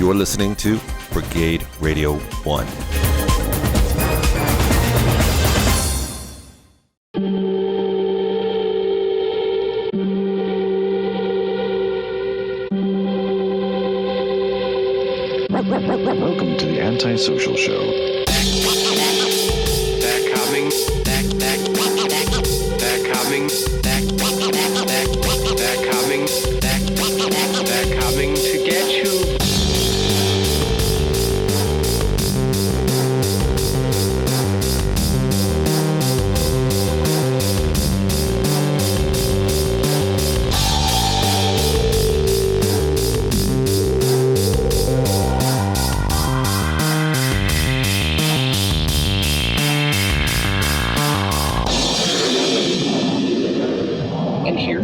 You're listening to Brigade Radio 1. Welcome to the Antisocial Show. They're coming. They're coming. They're coming. They're coming to get you.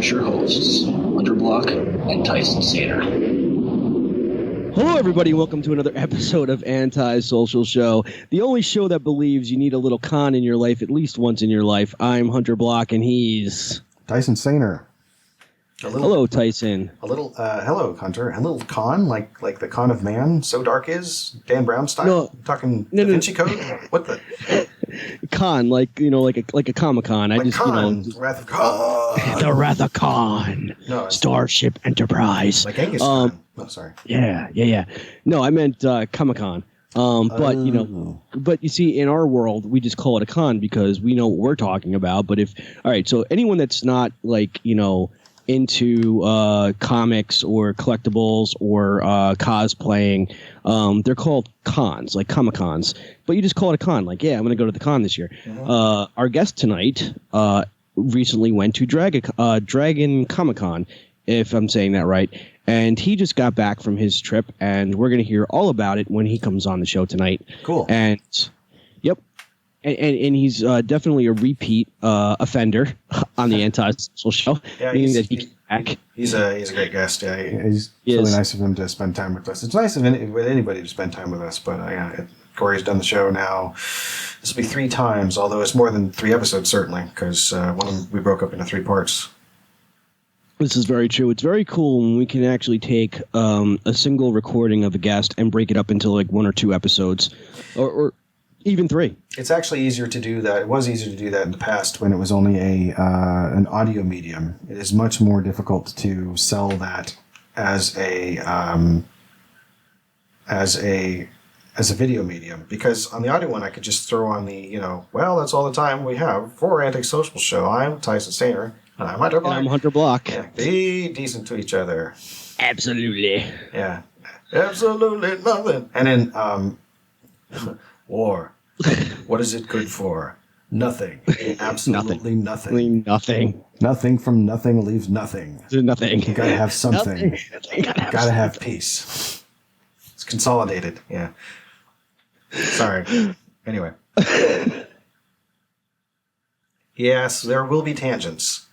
Your hosts, Underblock and Tyson Sater. Hello, everybody. Welcome to another episode of Anti-Social Show, the only show that believes you need a little con in your life at least once in your life. I'm Hunter Block, and he's Tyson Saner. Hello, Tyson. Hello, Hunter. A little con, like the con of man, so dark is Dan Brown style. No, talking Da Vinci Code. What the con? Like a Comic-Con. Like Khan, Wrath of Khan. The Wrath of Khan. No, Starship Enterprise. Like Genghis Khan. Oh, sorry. Yeah. No, I meant Comic-Con. But you see, in our world, we just call it a con because we know what we're talking about. But so anyone that's not into comics or collectibles or cosplaying, they're called cons, like Comic-Cons. But you just call it a con. Like, yeah, I'm going to go to the con this year. Mm-hmm. Our guest tonight recently went to Dragon Comic-Con, if I'm saying that right. And he just got back from his trip, and we're going to hear all about it when he comes on the show tonight. Cool. And, yep. And he's definitely a repeat offender on the Anti-Social Show. Yeah, meaning that he came back. He's a great guest. Yeah, it's really nice of him to spend time with us. It's nice of anybody to spend time with us. But Korey's done the show now. This will be 3 times, although it's more than 3 episodes certainly, because we broke up into 3 parts. This is very true. It's very cool when we can actually take a single recording of a guest and break it up into like 1 or 2 episodes, or even 3. It's actually easier to do that. It was easier to do that in the past when it was only an audio medium. It is much more difficult to sell that as a video medium, because on the audio one I could just throw on the that's all the time we have for Antisocial Show. I'm Tyson Saner. And I'm Hunter Block. And I'm Hunter Block. Yeah, be decent to each other. Absolutely. Yeah. Absolutely nothing. And then war. What is it good for? Nothing. Absolutely nothing. Nothing. Nothing from nothing leaves nothing. Nothing. You gotta have something. Gotta have peace. It's consolidated. Yeah. Sorry. Anyway. Yes, there will be tangents.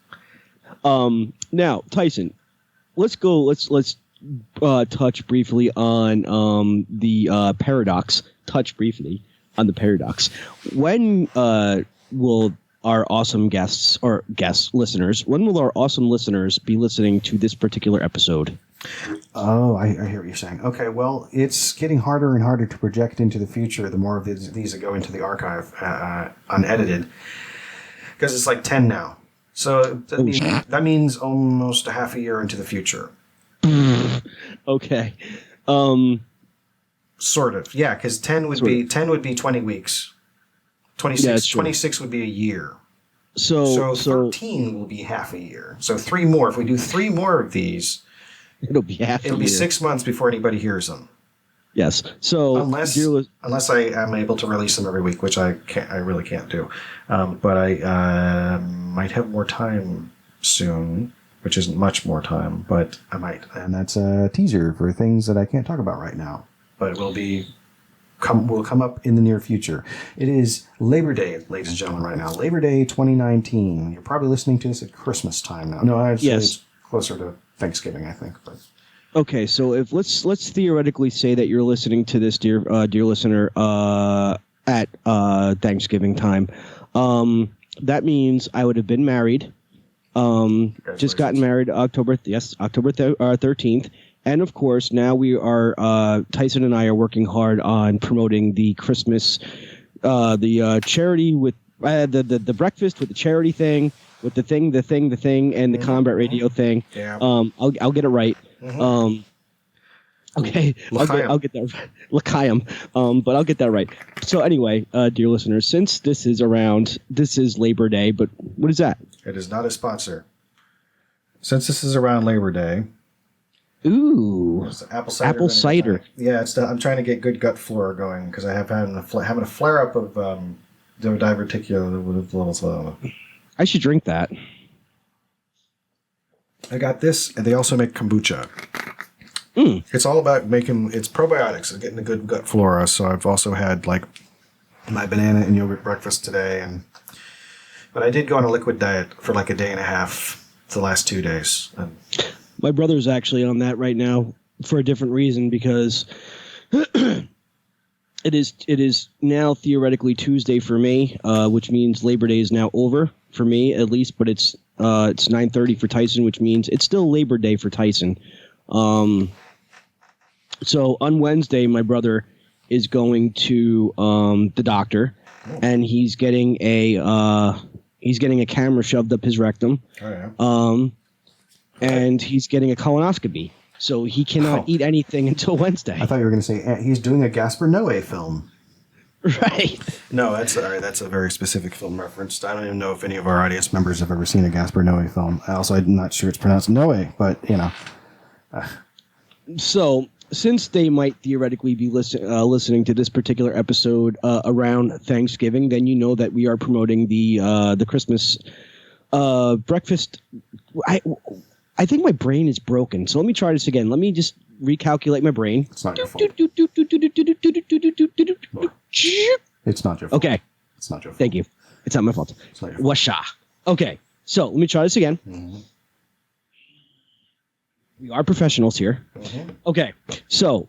Now, Tyson, let's touch briefly on the paradox. Touch briefly on the paradox. When will our awesome listeners be listening to this particular episode? Oh, I hear what you're saying. Okay, well, it's getting harder and harder to project into the future the more of these that go into the archive unedited, because it's like 10 now. So that means almost a half a year into the future. Okay. Sort of. Yeah, because 10 would be 20 weeks. 26 would be a year. So 13 will be half a year. So 3 more. If we do 3 more of these, it'll be half a year. It'll be 6 months before anybody hears them. Yes. So unless I am able to release them every week, which I really can't do. But I might have more time soon, which isn't much more time, but I might. And that's a teaser for things that I can't talk about right now. But it will come up in the near future. It is Labor Day, ladies and gentlemen, right now. Labor Day 2019. You're probably listening to this at Christmas time now. No, actually, it's closer to Thanksgiving, I think. But okay, so if let's theoretically say that you're listening to this, dear listener, at Thanksgiving time. That means I would have been married. Just gotten married October 13th, And of course, now we are Tyson and I are working hard on promoting the Christmas, the charity with the breakfast with the charity thing, with the thing, and the combat radio thing. Yeah. I'll get it right. Mm-hmm. Okay, I'll get that right. L'chaim. But I'll get that right. So anyway, dear listeners, since this is Labor Day, but what is that? It is not a sponsor. Since this is around Labor Day. Ooh, it's apple cider. Apple cider. Yeah, I'm trying to get good gut flora going because I have having a flare up of diverticular with little. I should drink that. I got this, and they also make kombucha. It's all about it's probiotics and getting a good gut flora. So I've also had like my banana and yogurt breakfast today, but I did go on a liquid diet for like a day and a half the last 2 days. My brother's actually on that right now for a different reason because it is now theoretically Tuesday for me, which means Labor Day is now over for me at least. But it's 9:30 for Tyson, which means it's still Labor Day for Tyson. So on Wednesday, my brother is going to the doctor, and he's getting a camera shoved up his rectum. Oh, yeah. And he's getting a colonoscopy, so he cannot eat anything until Wednesday. I thought you were going to say he's doing a Gaspar Noé film. Right. No, that's all right. That's a very specific film reference. I don't even know if any of Our audience members have ever seen a Gaspar Noé film. I'm not sure it's pronounced Noé, but you know. So, since they might theoretically be listening to this particular episode around Thanksgiving, then you know that we are promoting the Christmas breakfast. I think my brain is broken, so let me try this again. Let me just recalculate my brain. It's not your fault. It's not your fault. Okay. It's not your fault. Thank you. It's not my fault. It's not your fault. Washa. Okay, so let me try this again. Mm-hmm. We are professionals here. Mm-hmm. Okay, so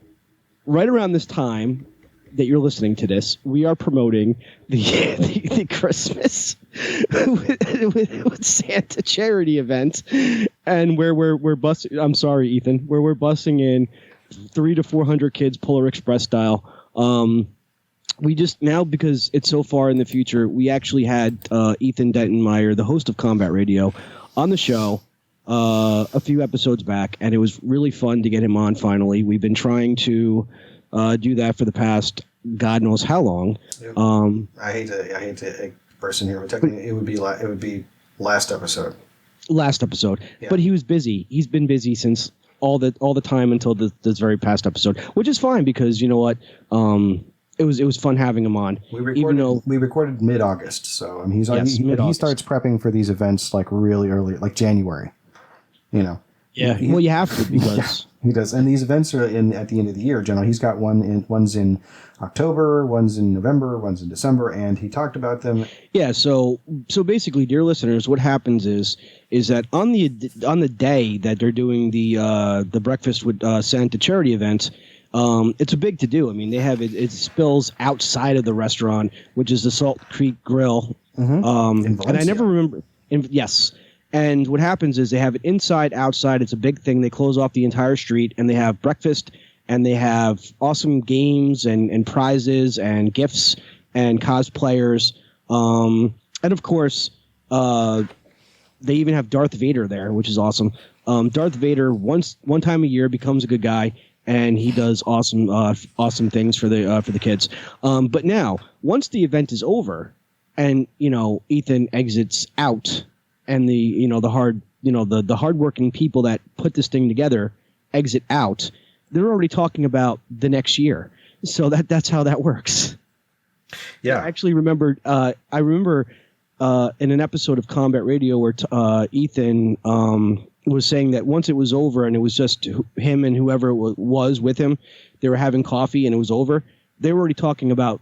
right around this time that you're listening to this, we are promoting the Christmas with Santa charity event, and where we're busing. I'm sorry, Ethan. Where we're busing in 300 to 400 kids, Polar Express style. We just now, because it's so far in the future, we actually had Ethan Dentonmeyer, the host of Combat Radio, on the show a few episodes back, and it was really fun to get him on finally. We've been trying to do that for the past God knows how long. I hate to person here, but technically it would be last episode. Last episode, yeah. But he was busy. He's been busy since all the time until this very past episode, which is fine because you know what, it was fun having him on. We recorded mid-August, so I mean he starts prepping for these events like really early, like January. You know. Yeah. Well, you have to because. Yeah. He does, and these events are at the end of the year. Generally, he's got one's in October, one's in November, one's in December, and he talked about them. Yeah. So basically, dear listeners, what happens is that on the day that they're doing the breakfast with Santa charity event, it's a big to do. I mean, they have it spills outside of the restaurant, which is the Salt Creek Grill. Mm-hmm. And I never remember. Yes. And what happens is they have it inside, outside. It's a big thing. They close off the entire street, and they have breakfast, and they have awesome games and prizes and gifts and cosplayers. And, of course, they even have Darth Vader there, which is awesome. Darth Vader, one time a year, becomes a good guy, and he does awesome things for the kids. But now, once the event is over, and, Ethan exits out, and the hardworking people that put this thing together exit out, they're already talking about the next year. So that's how that works. Yeah. I actually remember in an episode of Combat Radio where Ethan was saying that once it was over and it was just him and whoever was with him, they were having coffee and it was over, they were already talking about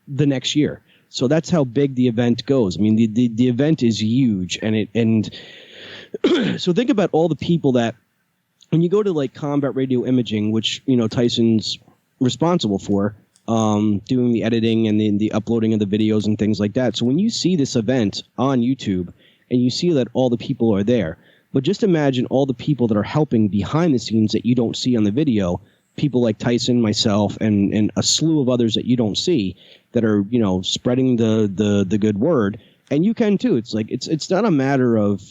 the next year. So that's how big the event goes. I mean, the event is huge, and so think about all the people that when you go to like Combat Radio Imaging, which Tyson's responsible for doing the editing and the uploading of the videos and things like that. So when you see this event on YouTube and you see that all the people are there, But just imagine all the people that are helping behind the scenes that you don't see on the video. People like Tyson, myself, and a slew of others that you don't see that are, spreading the good word. And you can too. It's like it's not a matter of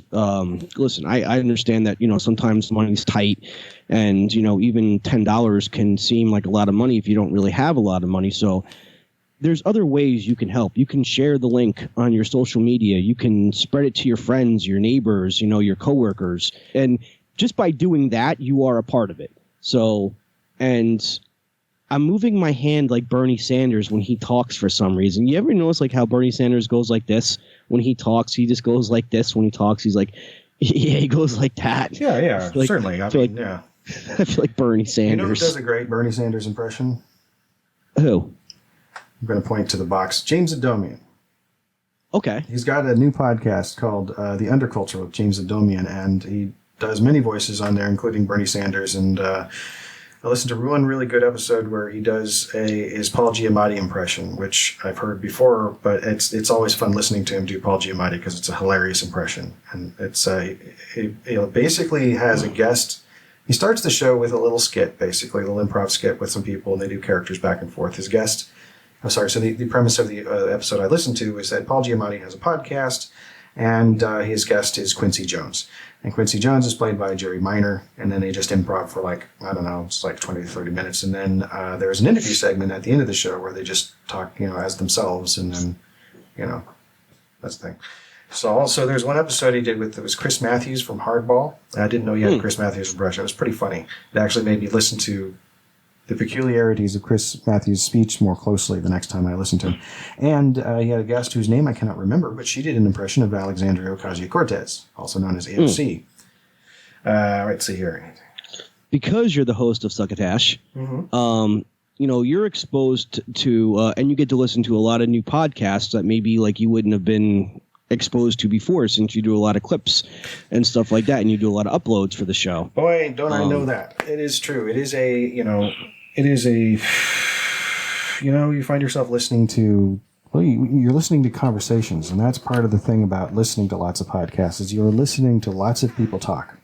listen. I understand that sometimes money's tight, and even $10 can seem like a lot of money if you don't really have a lot of money. So there's other ways you can help. You can share the link on your social media. You can spread it to your friends, your neighbors, your coworkers, and just by doing that, you are a part of it. So, and I'm moving my hand like Bernie Sanders when he talks for some reason. You ever notice like how Bernie Sanders goes like this when he talks? He just goes like this when he talks. He's like, yeah, he goes like that. Yeah, like, certainly. I mean, yeah. I feel like Bernie Sanders. You know who does a great Bernie Sanders impression? Who? I'm going to point to the box. James Adomian. Okay. He's got a new podcast called The Underculture with James Adomian, and he does many voices on there, including Bernie Sanders. And I listened to one really good episode where he does his Paul Giamatti impression, which I've heard before, but it's always fun listening to him do Paul Giamatti because it's a hilarious impression. And it's he basically has a guest. He starts the show with a little skit, basically a little improv skit with some people, and they do characters back and forth. His guest. So the premise of the episode I listened to is that Paul Giamatti has a podcast, and his guest is Quincy Jones. And Quincy Jones is played by Jerry Minor, and then they just improv for it's like 20 to 30 minutes. And then there's an interview segment at the end of the show where they just talk, as themselves, and then, that's the thing. So also there's one episode he did it was Chris Matthews from Hardball. I didn't know he had a Chris Matthews impression. It was pretty funny. It actually made me listen to the peculiarities of Chris Matthews' speech more closely the next time I listened to him. And he had a guest whose name I cannot remember, but she did an impression of Alexandria Ocasio-Cortez, also known as AOC. Let's see here. Because you're the host of Succotash, you're exposed to, and you get to listen to a lot of new podcasts that maybe like you wouldn't have been exposed to before, since you do a lot of clips and stuff like that, and you do a lot of uploads for the show. Boy, don't I know that. It is true. It is you find yourself listening to, you're listening to conversations, and that's part of the thing about listening to lots of podcasts is you're listening to lots of people talk.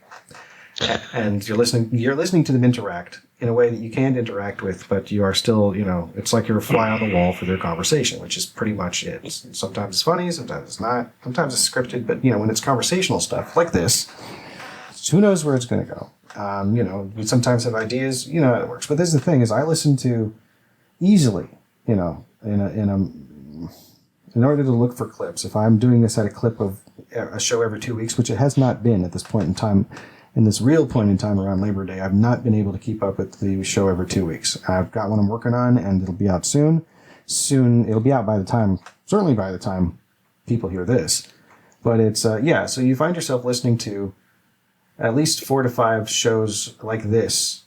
And you're listening to them interact in a way that you can't interact with, but you are still, it's like you're a fly on the wall for their conversation, which is pretty much it. Sometimes it's funny, sometimes it's not, sometimes it's scripted, but when it's conversational stuff like this, who knows where it's going to go. We sometimes have ideas, how it works. But this is the thing: is I listen to easily, in order to look for clips. If I'm doing this at a clip of a show every 2 weeks, which it has not been at this point in time. In this real point in time around Labor Day, I've not been able to keep up with the show every 2 weeks. I've got one I'm working on, and it'll be out soon. Soon, it'll be out certainly by the time people hear this. But it's, so you find yourself listening to at least 4 to 5 shows like this,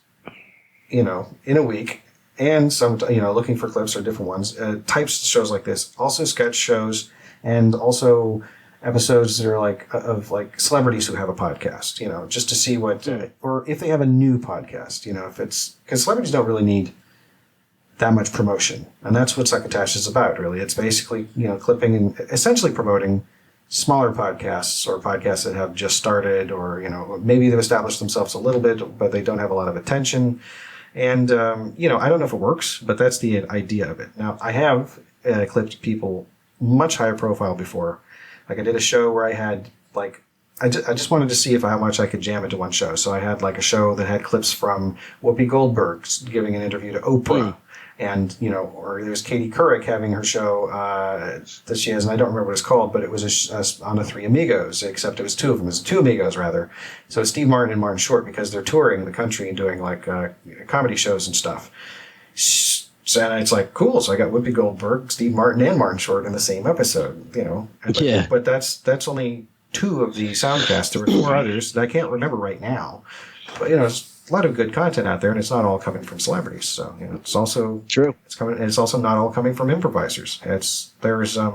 in a week. And some, looking for clips or different ones. Types of shows like this. Also sketch shows, and also episodes that are of celebrities who have a podcast, just to see what, or if they have a new podcast, if it's, because celebrities don't really need that much promotion. And that's what Succotash is about, really. It's basically, clipping and essentially promoting smaller podcasts or podcasts that have just started, or, maybe they've established themselves a little bit, but they don't have a lot of attention. And, I don't know if it works, but that's the idea of it. Now, I have clipped people much higher profile before. Like I did a show where I had I just wanted to see how much I could jam into one show. So I had a show that had clips from Whoopi Goldberg giving an interview to Oprah. And, or there's Katie Couric having her show that she has, and I don't remember what it's called, but it was on the Three Amigos, except it was two of them. It was Two Amigos, rather. So it's Steve Martin and Martin Short, because they're touring the country and doing comedy shows and stuff. And it's cool. So I got Whoopi Goldberg, Steve Martin, and Martin Short in the same episode, But that's only 2 of the soundcasts. There were 4 others that I can't remember right now. But, there's a lot of good content out there, and it's not all coming from celebrities. So, it's also true. It's also not all coming from improvisers. There's a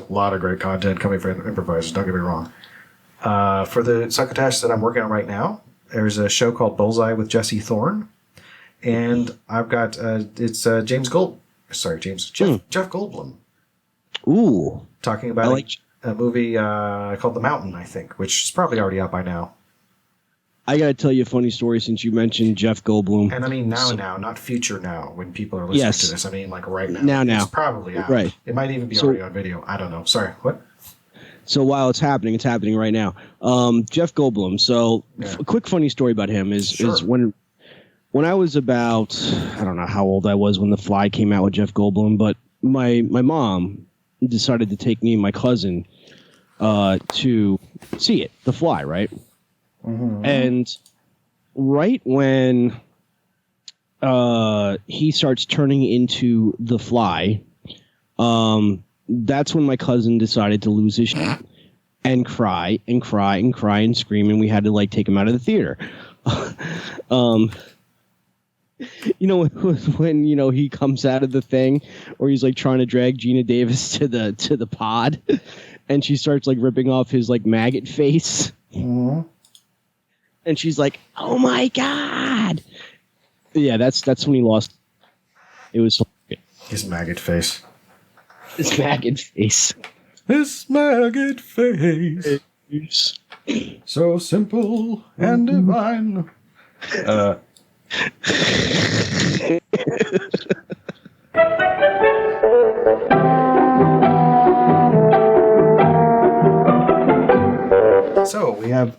lot of great content coming from improvisers. Don't get me wrong. For the Succotash that I'm working on right now, there's a show called Bullseye with Jesse Thorne. And I've got Jeff Goldblum. Ooh, talking about a movie called The Mountain, I think, which is probably already out by now. I got to tell you a funny story since you mentioned Jeff Goldblum. And I mean now, not future now, when people are listening to this. I mean like right now. Now. It's probably out. Right. It might even be already on video. I don't know. Sorry, what? So while it's happening right now. Jeff Goldblum. So a quick funny story about him is when I was about, I don't know how old I was when The Fly came out with Jeff Goldblum, but my mom decided to take me and my cousin to see it, The Fly, right? Mm-hmm. And right when he starts turning into The Fly, that's when my cousin decided to lose his shit and cry and scream, and we had to like take him out of the theater. You know, when you know he comes out of the thing, or he's like trying to drag Gina Davis to the pod, and she starts like ripping off his like maggot face, and she's like, "Oh my god!" Yeah, that's when he lost. It was his maggot face. His maggot face. His maggot face. So simple and divine. So we have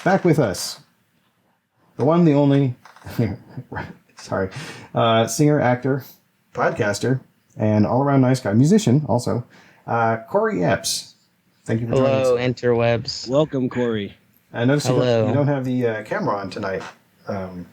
back with us the one, the only, sorry, singer, actor, podcaster, and all-around nice guy, musician also, Korey Epps. Thank you for joining us. Hello, interwebs. Welcome, Korey. I noticed you Hello. don't have the camera on tonight.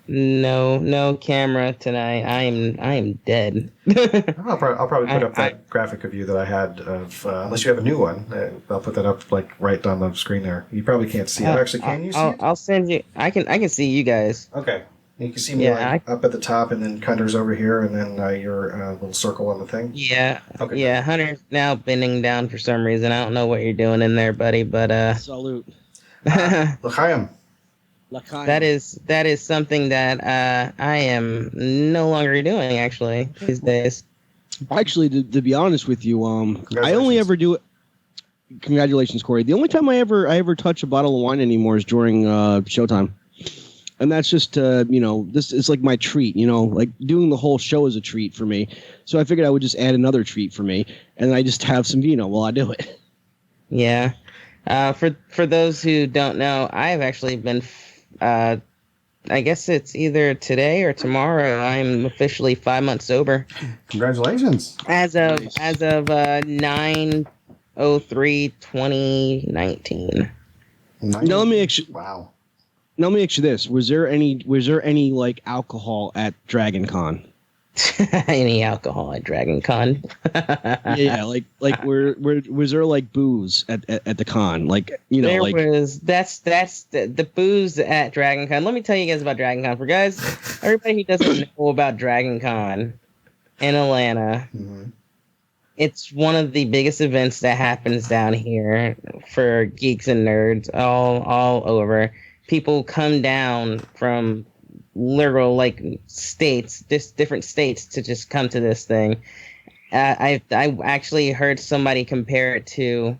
No camera tonight. I am dead. I'll probably put up that graphic of you that I had of unless you have a new one. I'll put that up like right on the screen there. You probably can't see it. Actually, can you see it? I'll send you. I can see you guys. Okay. You can see me up at the top, and then Cunder's over here, and then your little circle on the thing. Yeah. Okay. Yeah. Hunter's now bending down for some reason. I don't know what you're doing in there, buddy. But Salute. L'chaim. That is something that I am no longer doing actually these days. Actually, to be honest with you, I only ever do it. Congratulations, Korey. The only time I ever touch a bottle of wine anymore is during showtime, and that's just this is like my treat. You know, like doing the whole show is a treat for me. So I figured I would just add another treat for me, and then I just have some vino while I do it. Yeah. For those who don't know, I've actually been. I guess it's either today or tomorrow. I'm officially 5 months sober. Congratulations! As of 9/03/2019. Now let me ask you. Wow. Now let me ask you this: was there any like alcohol at Dragon Con? Any alcohol at Dragon Con? Yeah, like was there like booze at the con? Like there like was that's the booze at Dragon Con. Let me tell you guys about Dragon Con. For guys, everybody who doesn't know about Dragon Con in Atlanta, it's one of the biggest events that happens down here for geeks and nerds all over. People come down from literal like states, just different states, to just come to this thing. I actually heard somebody compare it to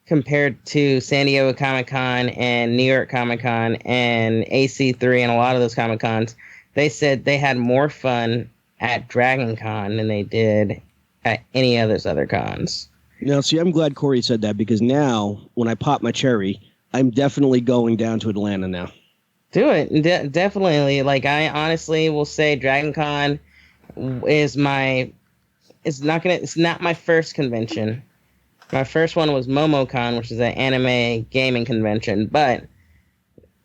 San Diego Comic-Con and New York Comic-Con and AC3 and a lot of those Comic-Cons. They said they had more fun at Dragon Con than they did at any of those other cons. Now, see, I'm glad Korey said that, because now when I pop my cherry, I'm definitely going down to Atlanta now. Do it. Definitely. Like, I honestly will say Dragon Con is it's not my first convention. My first one was MomoCon, which is an anime gaming convention, but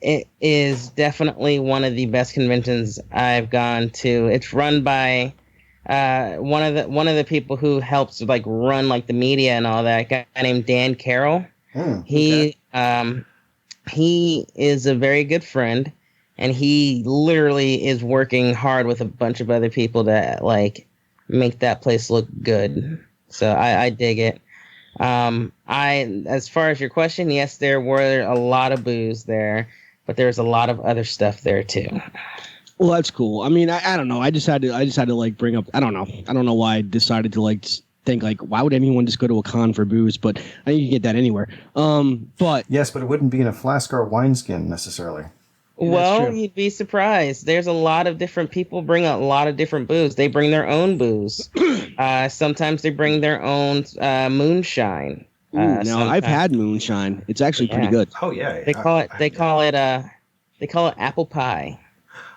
it is definitely one of the best conventions I've gone to. It's run by one of the people who helps like run like the media and all that, a guy named Dan Carroll. He is a very good friend, and he literally is working hard with a bunch of other people to like make that place look good. So I dig it. As far as your question, yes, there were a lot of booze there, but there's a lot of other stuff there too. Well, that's cool. I mean, I don't know. I just had to like bring up. I don't know why I decided to like think like, why would anyone just go to a con for booze? But I think you can get that anywhere. But Yes, but it wouldn't be in a flask or a wineskin necessarily. Well, true. you'd be surprised. There's a lot of different people bring a lot of different booze. They bring their own booze. Sometimes they bring their own moonshine. now I've sometimes- had moonshine. It's actually pretty Yeah. good. Oh yeah. They call it apple pie.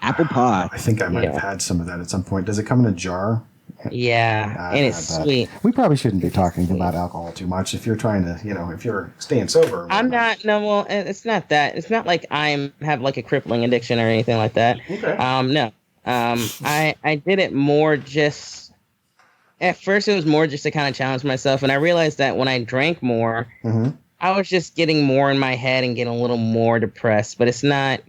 Apple pie. I think I might have Yeah. had some of that at some point. Does it come in a jar? Yeah, I've and it's had that. sweet. We probably shouldn't be talking about alcohol too much if you're trying to, if you're staying sober. I'm not. No, well, it's not that. It's not like have like a crippling addiction or anything like that. Okay. No. I did it more just. At first, it was more just to kind of challenge myself, and I realized that when I drank more, I was just getting more in my head and getting a little more depressed. But it's not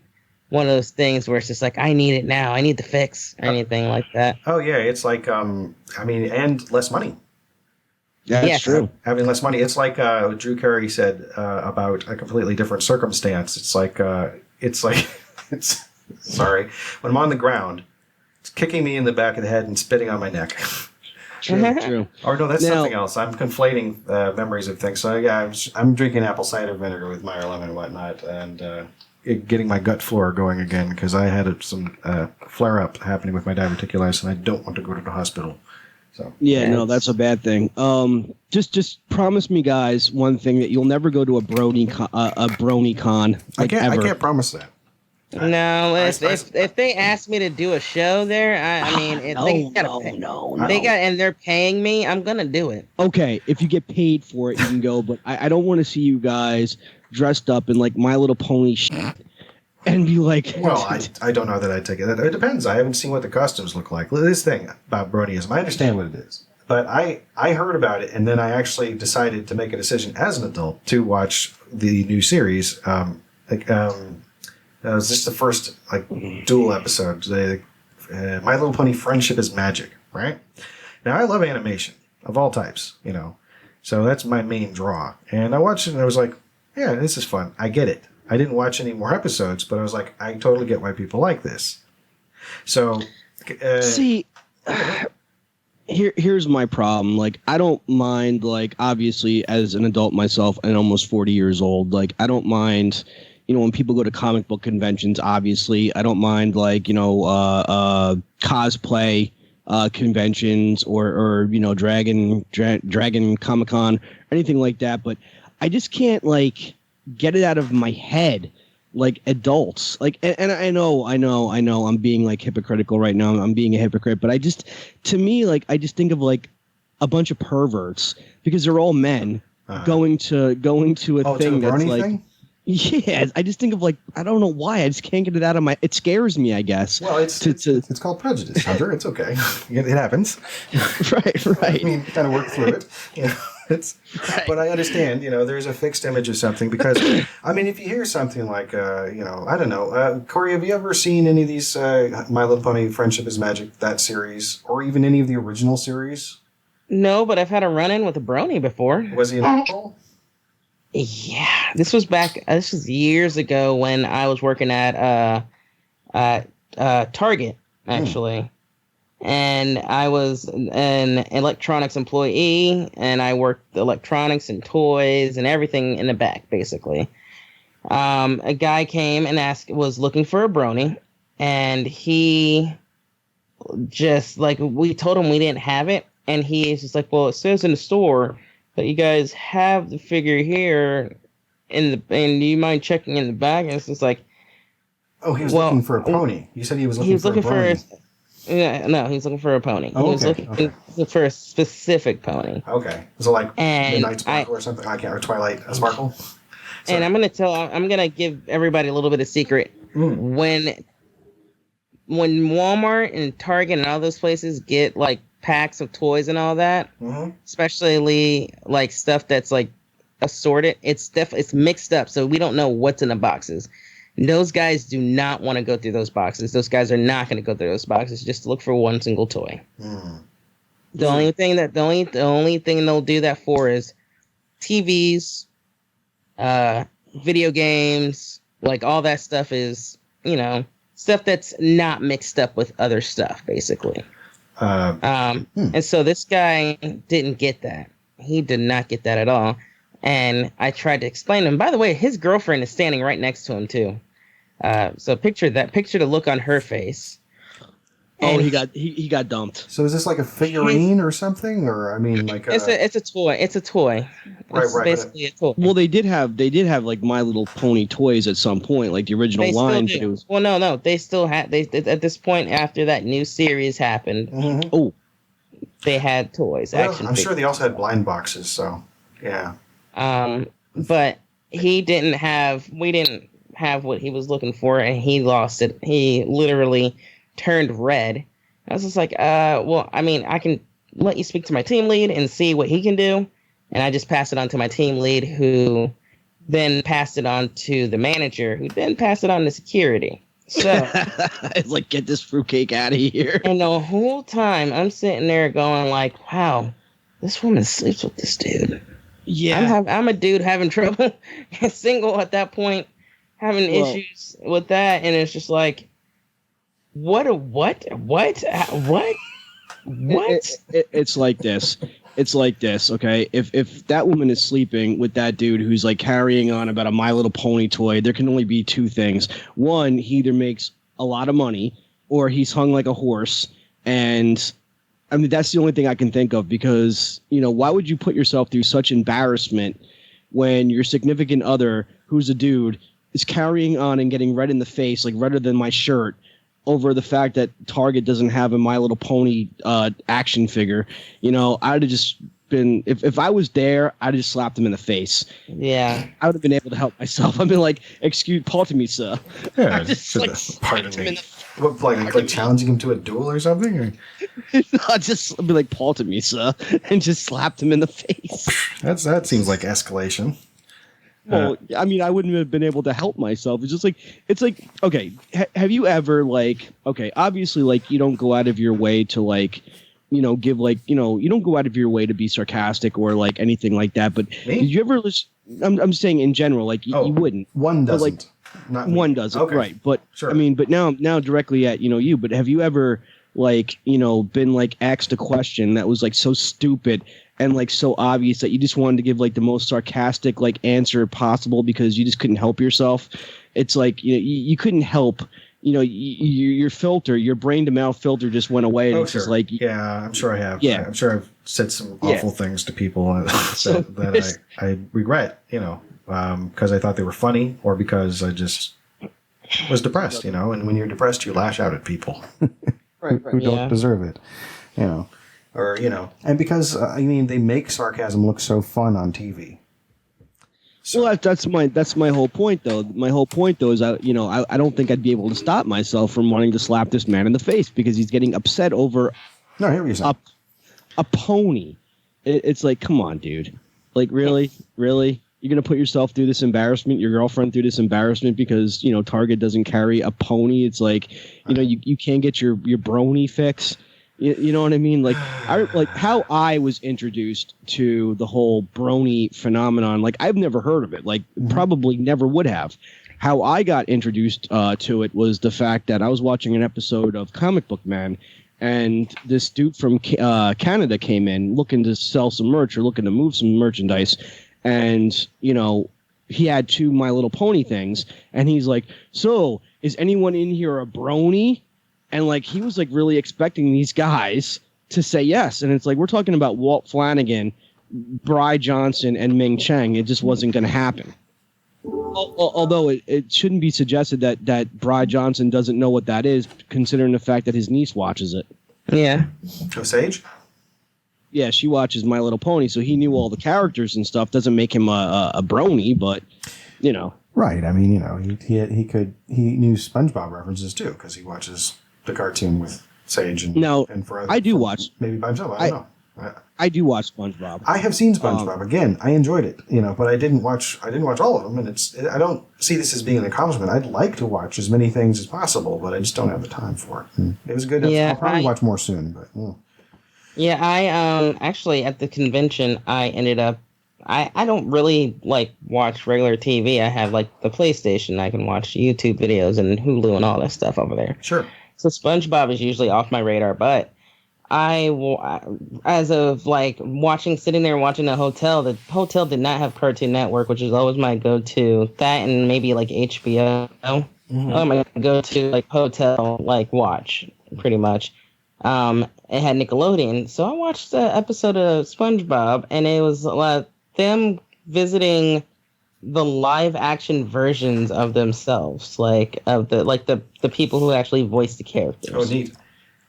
one of those things where it's just like I need it now. I need the fix or anything like that. Oh yeah, it's like and less money. Yeah, that's Yes. true. Having less money. It's like Drew Carey said about a completely different circumstance. It's like it's sorry. When I'm on the ground, it's kicking me in the back of the head and spitting on my neck. True. Or no, that's Now- something else. I'm conflating memories of things. So yeah, I'm drinking apple cider vinegar with Meyer lemon and whatnot, and getting my gut flora going again because I had some flare up happening with my diverticulitis, and I don't want to go to the hospital. So Yeah, no, that's a bad thing. Just promise me, guys, one thing, that you'll never go to a brony con. Like, I ever. can't promise that. No, if they ask me to do a show there, I mean, if they gotta pay, they got and they're paying me, I'm gonna do it. Okay, if you get paid for it, you can go. But I don't want to see you guys dressed up in like My Little Pony shit and be like, Well, I don't know that I'd take it. It depends. I haven't seen what the costumes look like. This thing about Bronyism, I understand what it is. But I heard about it, and then I actually decided to make a decision as an adult to watch the new series. It was just the first dual episode. My Little Pony Friendship is Magic, right? Now, I love animation of all types, So that's my main draw. And I watched it, and I was like, yeah, this is fun. I get it. I didn't watch any more episodes, but I was like, I totally get why people like this. So, see, here's my problem. Like, I don't mind, like, obviously, as an adult myself and almost 40 years old, like, I don't mind, when people go to comic book conventions, obviously. I don't mind, like, cosplay conventions or Dragon Comic-Con, anything like that. But I just can't, like, get it out of my head. Like adults, like, and I know, I'm being like hypocritical right now. I'm being a hypocrite, but I just think of like a bunch of perverts because they're all men going to a thing that's like, thing? Yeah. I just think of like, I don't know why. I just can't get it out of my. It scares me, I guess. well, it's It's called prejudice, Hunter. It's okay. It happens. right. I mean, kind of work through it. But I understand, there's a fixed image of something because, I mean, if you hear something like, I don't know, Korey, have you ever seen any of these My Little Pony Friendship is Magic, that series, or even any of the original series? No, but I've had a run-in with a brony before. Was he an asshole? Yeah, this was years ago when I was working at Target, actually. And I was an electronics employee, and I worked electronics and toys and everything in the back, basically. A guy came and was looking for a brony, and he just, like, we told him we didn't have it, and he's just like, well, it says in the store that you guys have the figure here, and do you mind checking in the back? And it's just like, oh, he was looking for a pony. You said he was looking for a brony. Yeah, no, he's looking for a pony. Oh, he was looking for a specific pony. Okay. Was it like And Midnight Sparkle or something? I can't. Or Twilight Sparkle? And I'm gonna give everybody a little bit of secret. When Walmart and Target and all those places get like packs of toys and all that, especially like stuff that's like assorted, it's mixed up, so we don't know what's in the boxes. Those guys do not want to go through those boxes. Those guys are not going to go through those boxes just to look for one single toy. The only thing they'll do that for is TVs, video games, like all that stuff is, stuff that's not mixed up with other stuff, basically. And so this guy didn't get that. He did not get that at all. And I tried to explain to him. By the way, his girlfriend is standing right next to him too. So picture that. Picture the look on her face. Oh, And he got dumped. So is this like a figurine or something, or I mean, like it's a toy. It's a toy. It's Right, basically a toy. Well, they did have like My Little Pony toys at some point, like the original They still line. do. But it was, Well, no. They still had. They at this point after that new series happened, oh, they had toys. Well, Action I'm sure figures. they also had blind boxes. So yeah. But he didn't have. We didn't have what he was looking for, and he lost it. He literally turned red. I was just like, well, I mean, I can let you speak to my team lead and see what he can do. And I just passed it on to my team lead, who then passed it on to the manager, who then passed it on to security. So it's like, get this fruitcake out of here. and the whole time I'm sitting there going like, wow, this woman sleeps with this dude. Yeah. I'm a dude having trouble, single at that point, having issues with that. And it's just like, what? It's like this. It's like this, okay? If that woman is sleeping with that dude who's like carrying on about a My Little Pony toy, there can only be two things. One, he either makes a lot of money or he's hung like a horse. And I mean, that's the only thing I can think of, because, you know, why would you put yourself through such embarrassment when your significant other, who's a dude, is carrying on and getting red in the face, like redder than my shirt, over the fact that Target doesn't have a My Little Pony action figure? You know, I'd have just been, if I was there, I'd have just slapped him in the face. Yeah. I would have been able to help myself. I'd been like, excuse, pardon me, sir. Yeah, just like slapped him in the What, like challenging him to a duel or something? Or? I'd just be like, pardon me, sir, and just slapped him in the face. That seems like escalation. Well, I mean, I wouldn't have been able to help myself. It's like, okay, have you ever, like, okay, obviously, like, you don't go out of your way to, like, you know, give, like, you know, you don't go out of your way to be sarcastic or, like, anything like that. But Me? did you ever listen? I'm saying in general, like, you wouldn't. One doesn't. Like, Not me. one doesn't, Okay. right? But Sure. I mean, but now directly at, you know, you. But have you ever, like, you know, been like asked a question that was like so stupid and like so obvious that you just wanted to give like the most sarcastic like answer possible because you just couldn't help yourself? It's like, you know, you couldn't help. You know, your filter, your brain to mouth filter just went away, and it's sure. just like, Yeah, I'm sure I have. Yeah. I'm sure I've said some Yeah. awful things to people So that I regret, you know, because I thought they were funny or because I just was depressed, you know. And when you're depressed, you lash out at people. who don't deserve it, you know, or you know, and because I mean they make sarcasm look so fun on TV. well, that's my whole point, though. My whole point, though, is I don't think I'd be able to stop myself from wanting to slap this man in the face because he's getting upset over No, here you go. a pony. It's like, come on, dude. Like, really? You're going to put yourself through this embarrassment, your girlfriend through this embarrassment because, you know, Target doesn't carry a pony. It's like, you know, you can't get your brony fix. You know what I mean? Like, how I was introduced to the whole brony phenomenon. Like, I've never heard of it. Like, probably never would have. How I got introduced to it was the fact that I was watching an episode of Comic Book Man, and this dude from Canada came in looking to sell some merch or looking to move some merchandise. And, you know, he had 2 My Little Pony things. And he's like, so, is anyone in here a brony? And, like, he was, like, really expecting these guys to say yes. And it's like, we're talking about Walt Flanagan, Bry Johnson, and Ming Cheng. It just wasn't going to happen. Although it shouldn't be suggested that Bry Johnson doesn't know what that is, considering the fact that his niece watches it. Yeah. Osage? Yeah, she watches My Little Pony, so he knew all the characters and stuff. Doesn't make him a brony, but, you know. Right. I mean, you know, he knew SpongeBob references too because he watches the cartoon with Sage and Now, and for I do watch. maybe by himself. I don't know. I do watch SpongeBob. I have seen SpongeBob again. I enjoyed it, you know, but I didn't watch all of them, and I don't see this as being an accomplishment. I'd like to watch as many things as possible, but I just don't have the time for it. It was good. Yeah, I'll probably watch more soon, but Yeah, I actually at the convention I ended up I don't really like watch regular TV. I have like the PlayStation. I can watch YouTube videos and Hulu and all that stuff over there. Sure. So SpongeBob is usually off my radar, but as of like sitting there watching the hotel did not have Cartoon Network, which is always my go-to. That and maybe like HBO. Oh, my go-to like hotel like watch pretty much. It had Nickelodeon, so I watched the episode of SpongeBob, and it was them visiting the live action versions of themselves, like of the people who actually voiced the characters. Oh, neat.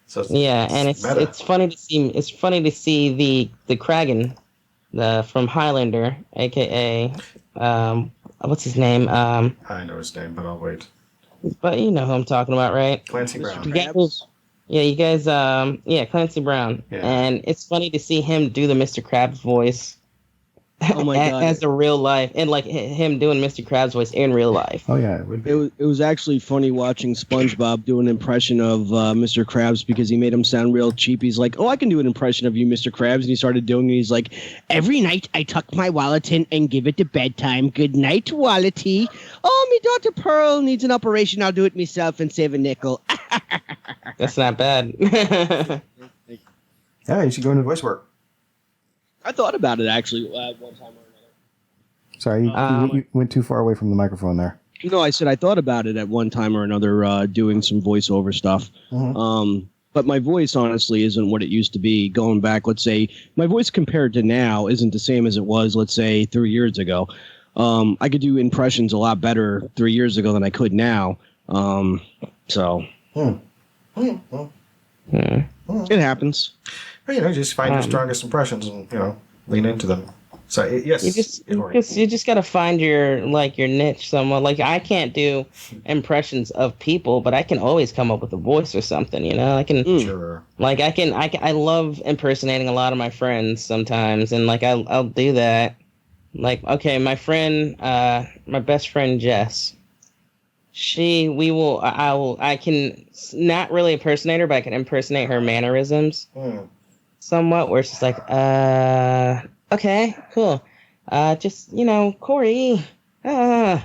So yeah, and it's funny to see. It's funny to see the Kragan, from Highlander, aka what's his name? I know his name, but I'll wait. But you know who I'm talking about, right? Clancy Brown. Yeah, you guys. Clancy Brown, and it's funny to see him do the Mr. Krabs voice. Oh my God. As a real life, and like him doing Mr. Krabs voice in real life. Oh yeah, it would be. It was actually funny watching SpongeBob do an impression of Mr. Krabs because he made him sound real cheap. He's like, "Oh, I can do an impression of you, Mr. Krabs," and he started doing it. He's like, "Every night I tuck my wallet in and give it to bedtime. Good night, Wallety. Oh, me daughter Pearl needs an operation. I'll do it myself and save a nickel." That's not bad. Yeah, you should go into voice work. I thought about it actually one time or another. Sorry, you went too far away from the microphone there. No, I said I thought about it at one time or another, doing some voiceover stuff. But my voice, honestly, isn't what it used to be. Going back, let's say, my voice compared to now isn't the same as it was, let's say, 3 years ago. I could do impressions a lot better 3 years ago than I could now. It happens. Well, just find your strongest impressions and lean into them. So yes, you just gotta find your niche somewhat. Like I can't do impressions of people, but I can always come up with a voice or something. I can. Sure. Like I love impersonating a lot of my friends sometimes, and like I'll do that. Like okay, my best friend Jess. I can not really impersonate her, but I can impersonate her mannerisms somewhat, where she's like, okay, cool. Just, Korey, I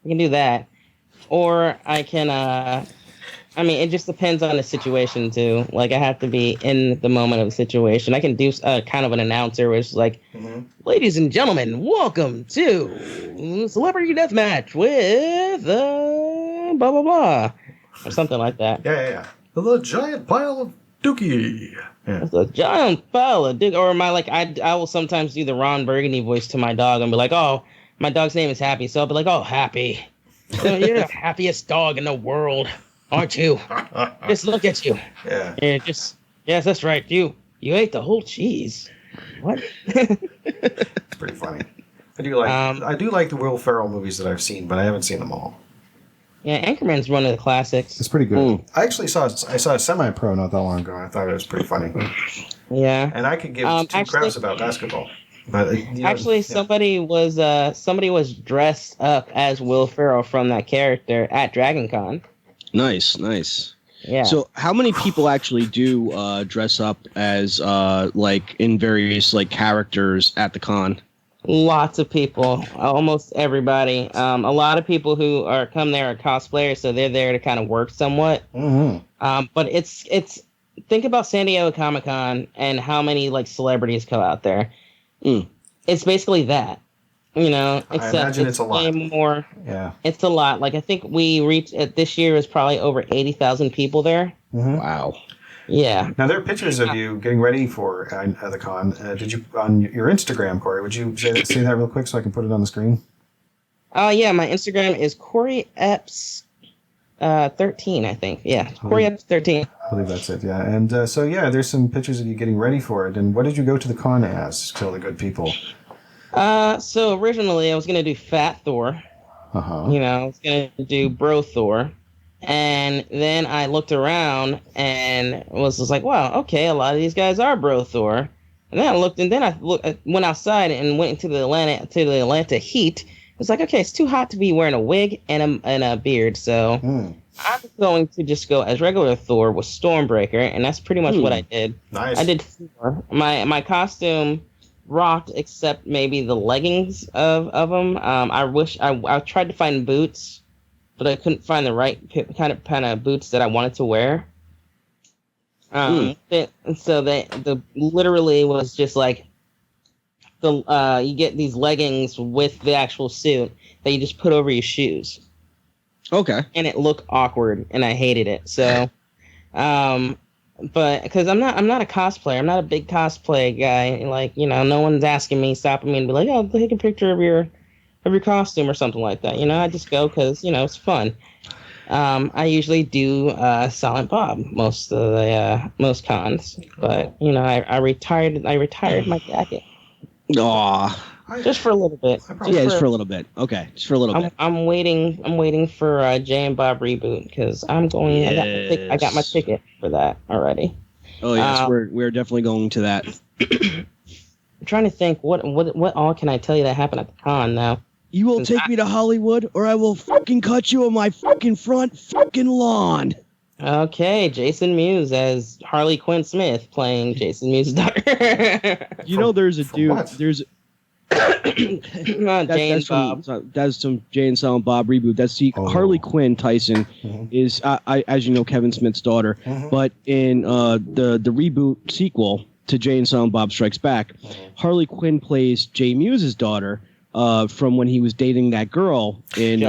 can do that. Or I can, it just depends on the situation too. Like I have to be in the moment of the situation. I can do kind of an announcer where it's like, ladies and gentlemen, welcome to Celebrity Deathmatch with blah, blah, blah. Or something like that. Yeah. The giant pile of dookie. Yeah. The giant pile of dookie. Or I will sometimes do the Ron Burgundy voice to my dog and be like, oh, my dog's name is Happy. So I'll be like, oh, Happy. You're the happiest dog in the world, aren't you? Just look at you. Yeah. Yes, that's right. You ate the whole cheese. What? It's pretty funny. I do like the Will Ferrell movies that I've seen, but I haven't seen them all. Yeah, Anchorman's one of the classics. It's pretty good. I actually saw a Semi-Pro not that long ago. I thought it was pretty funny. Yeah. And I could give two craps about basketball. But somebody was dressed up as Will Ferrell from that character at Dragon Con. Nice. Yeah. So how many people actually do dress up as in various characters at the con? Lots of people, almost everybody. A lot of people who come there are cosplayers, so they're there to kind of work somewhat. But it's think about San Diego Comic-Con and how many celebrities go out there. It's basically that, except I imagine it's a lot. More. Yeah, it's a lot. I think we reached this year is probably over 80,000 people there. Wow. Yeah. Now there are pictures of you getting ready for the con. Did you on your Instagram, Korey? Would you say that real quick so I can put it on the screen? Yeah, my Instagram is Korey Epps 13, I think. Yeah, Korey Epps 13. I believe that's it. Yeah, and there's some pictures of you getting ready for it. And what did you go to the con as? Tell the good people. So originally I was gonna do Fat Thor. I was gonna do Bro Thor. And then I looked around and was just like, wow, okay, a lot of these guys are Bro Thor. And then I went outside and went into the Atlanta heat. It was like, okay, it's too hot to be wearing a wig and a beard, so I'm going to just go as regular Thor with Stormbreaker, and that's pretty much what I did. Nice. I did Thor. My costume rocked except maybe the leggings of them. I tried to find boots, but I couldn't find the right kind of boots that I wanted to wear. The literally was just like you get these leggings with the actual suit that you just put over your shoes. Okay. And it looked awkward, and I hated it. So, but because I'm not a cosplayer, I'm not a big cosplay guy. Like, no one's asking me, stopping me, and be like, "Oh, take a picture of your costume" or something like that. I just go because it's fun. I usually do Silent Bob most cons, but I retired my jacket. Aw. Just for a little bit. Just for a little bit. Okay, just for a little bit. I'm waiting for Jay and Bob reboot because I'm going. Yes. I got my ticket for that already. Oh yes, we're definitely going to that. I'm trying to think what all can I tell you that happened at the con now. You will take me to Hollywood, or I will fucking cut you on my fucking front fucking lawn. Okay, Jason Mewes as Harley Quinn Smith playing Jason Mewes' daughter. There's a dude. What? There's Jay and Bob. That's some Jay and Silent Bob reboot. That's Harley Quinn Tyson is, as you know, Kevin Smith's daughter. But in the reboot sequel to Jay and Silent Bob Strikes Back, Harley Quinn plays Jay Mewes' daughter from when he was dating that girl in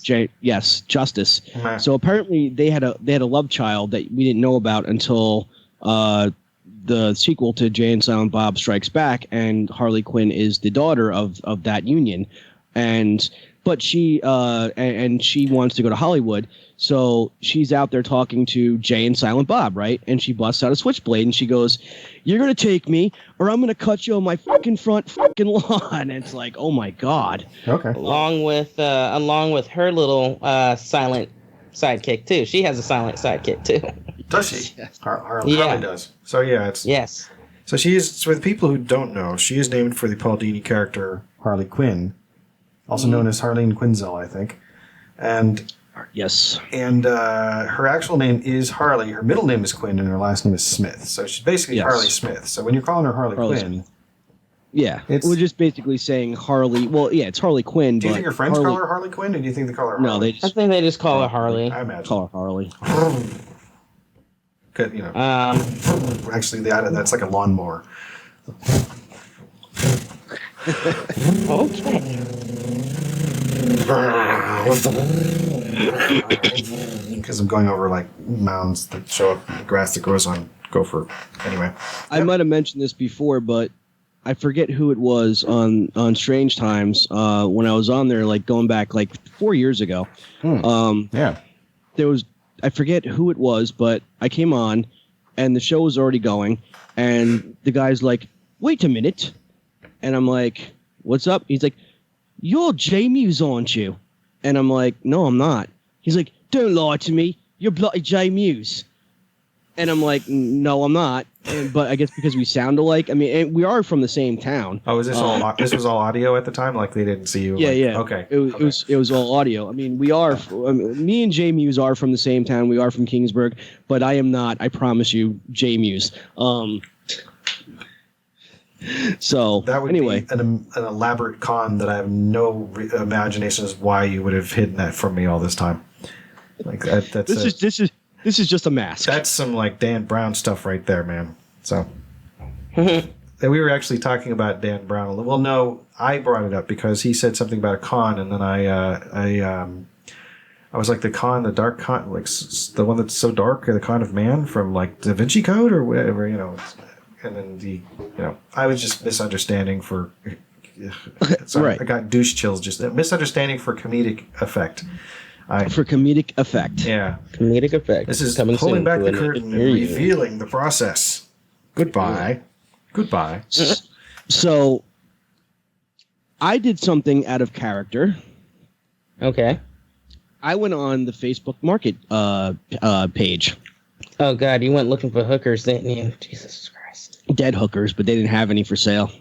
Justice. So apparently they had a love child that we didn't know about until the sequel to Jay and Silent Bob Strikes Back, and Harley Quinn is the daughter of that union, but she wants to go to Hollywood, so she's out there talking to Jay and Silent Bob, right? And she busts out a switchblade and she goes, "You're gonna take me, or I'm gonna cut you on my fucking front fucking lawn." And it's like, oh my god. Okay. Along with her little silent sidekick too. She has a silent sidekick too. Does she? Yes. Harley does. So yeah, yes. So she is. For the people who don't know, she is named for the Paul Dini character Harley Quinn, also known as Harleen Quinzel, I think. And yes. And her actual name is Harley. Her middle name is Quinn, and her last name is Smith. So she's basically Harley Smith. So when you're calling her Harley Quinn, Smith. Yeah, we're just basically saying Harley. Well, yeah, it's Harley Quinn. Do you think her friends call her Harley Quinn, or do you think they call her Harley? I think they just call her Harley. I imagine. Call her Harley. Actually, that's like a lawnmower. Okay. Because I'm going over like mounds that show up in the grass that grows on gopher. Anyway, I might have mentioned this before, but I forget who it was on Strange Times when I was on there, like going back like 4 years ago. Yeah, there was, I forget who it was, but I came on and the show was already going, and the guy's like, "Wait a minute," and I'm like, "What's up?" He's like, "You're Jay Mewes, aren't you?" And I'm like, "No, I'm not." He's like, "Don't lie to me. You're bloody Jay Mewes." And I'm like, "No, I'm not." But I guess because we sound alike. I mean, and we are from the same town. Oh, is this all? This was all audio at the time. Like they didn't see you. Yeah. Okay. It was all audio. I mean, we are. Me and Jay Mewes are from the same town. We are from Kingsburg, but I am not. I promise you, Jay Mewes. So that would anyway, be an elaborate con that I have no imagination as why you would have hidden that from me all this time. Like that's This is just a mask. That's some like Dan Brown stuff right there, man. So and we were actually talking about Dan Brown. Well, no, I brought it up because he said something about a con, and then I was like, the dark con, like the one that's so dark, the con of man from like Da Vinci Code or whatever, And then I was just misunderstanding for. Sorry, right. I got douche chills. Just misunderstanding for comedic effect. For comedic effect. Yeah. Comedic effect. This is coming pulling soon back the curtain and revealing the process. Goodbye. Goodbye. So, I did something out of character. Okay. I went on the Facebook Market page. Oh, God. You went looking for hookers, didn't you? Jesus Christ. Dead hookers, but they didn't have any for sale.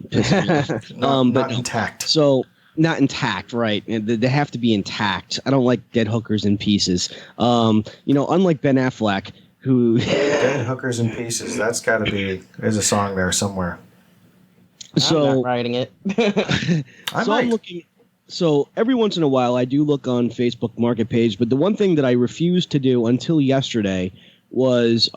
Not intact. So... Not intact, right? They have to be intact. I don't like dead hookers in pieces. Unlike Ben Affleck, who Dead Hookers in Pieces. That's got to be. There's a song there somewhere. So I'm not writing it. I'm looking. So every once in a while, I do look on Facebook Market page, but the one thing that I refused to do until yesterday was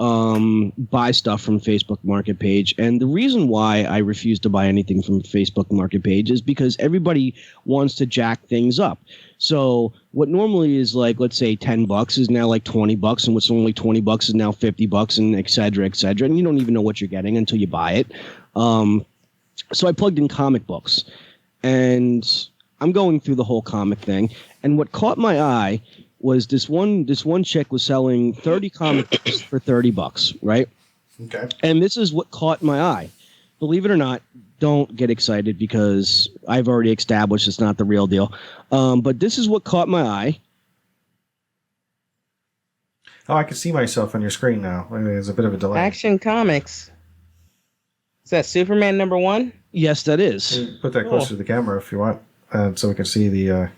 buy stuff from Facebook Market page. And the reason why I refuse to buy anything from Facebook Market page is because everybody wants to jack things up. So what normally is like, let's say $10 is now like $20, and what's normally $20 is now $50, and et cetera, et cetera. And you don't even know what you're getting until you buy it. So I plugged in comic books, and I'm going through the whole comic thing. And what caught my eye was this one chick was selling 30 comic books for $30, right? Okay. And this is what caught my eye. Believe it or not, don't get excited because I've already established it's not the real deal. But this is what caught my eye. Oh, I can see myself on your screen now. There's a bit of a delay. Action Comics. Is that Superman #1? Yes, that is. Put that closer to the camera if you want, so we can see the.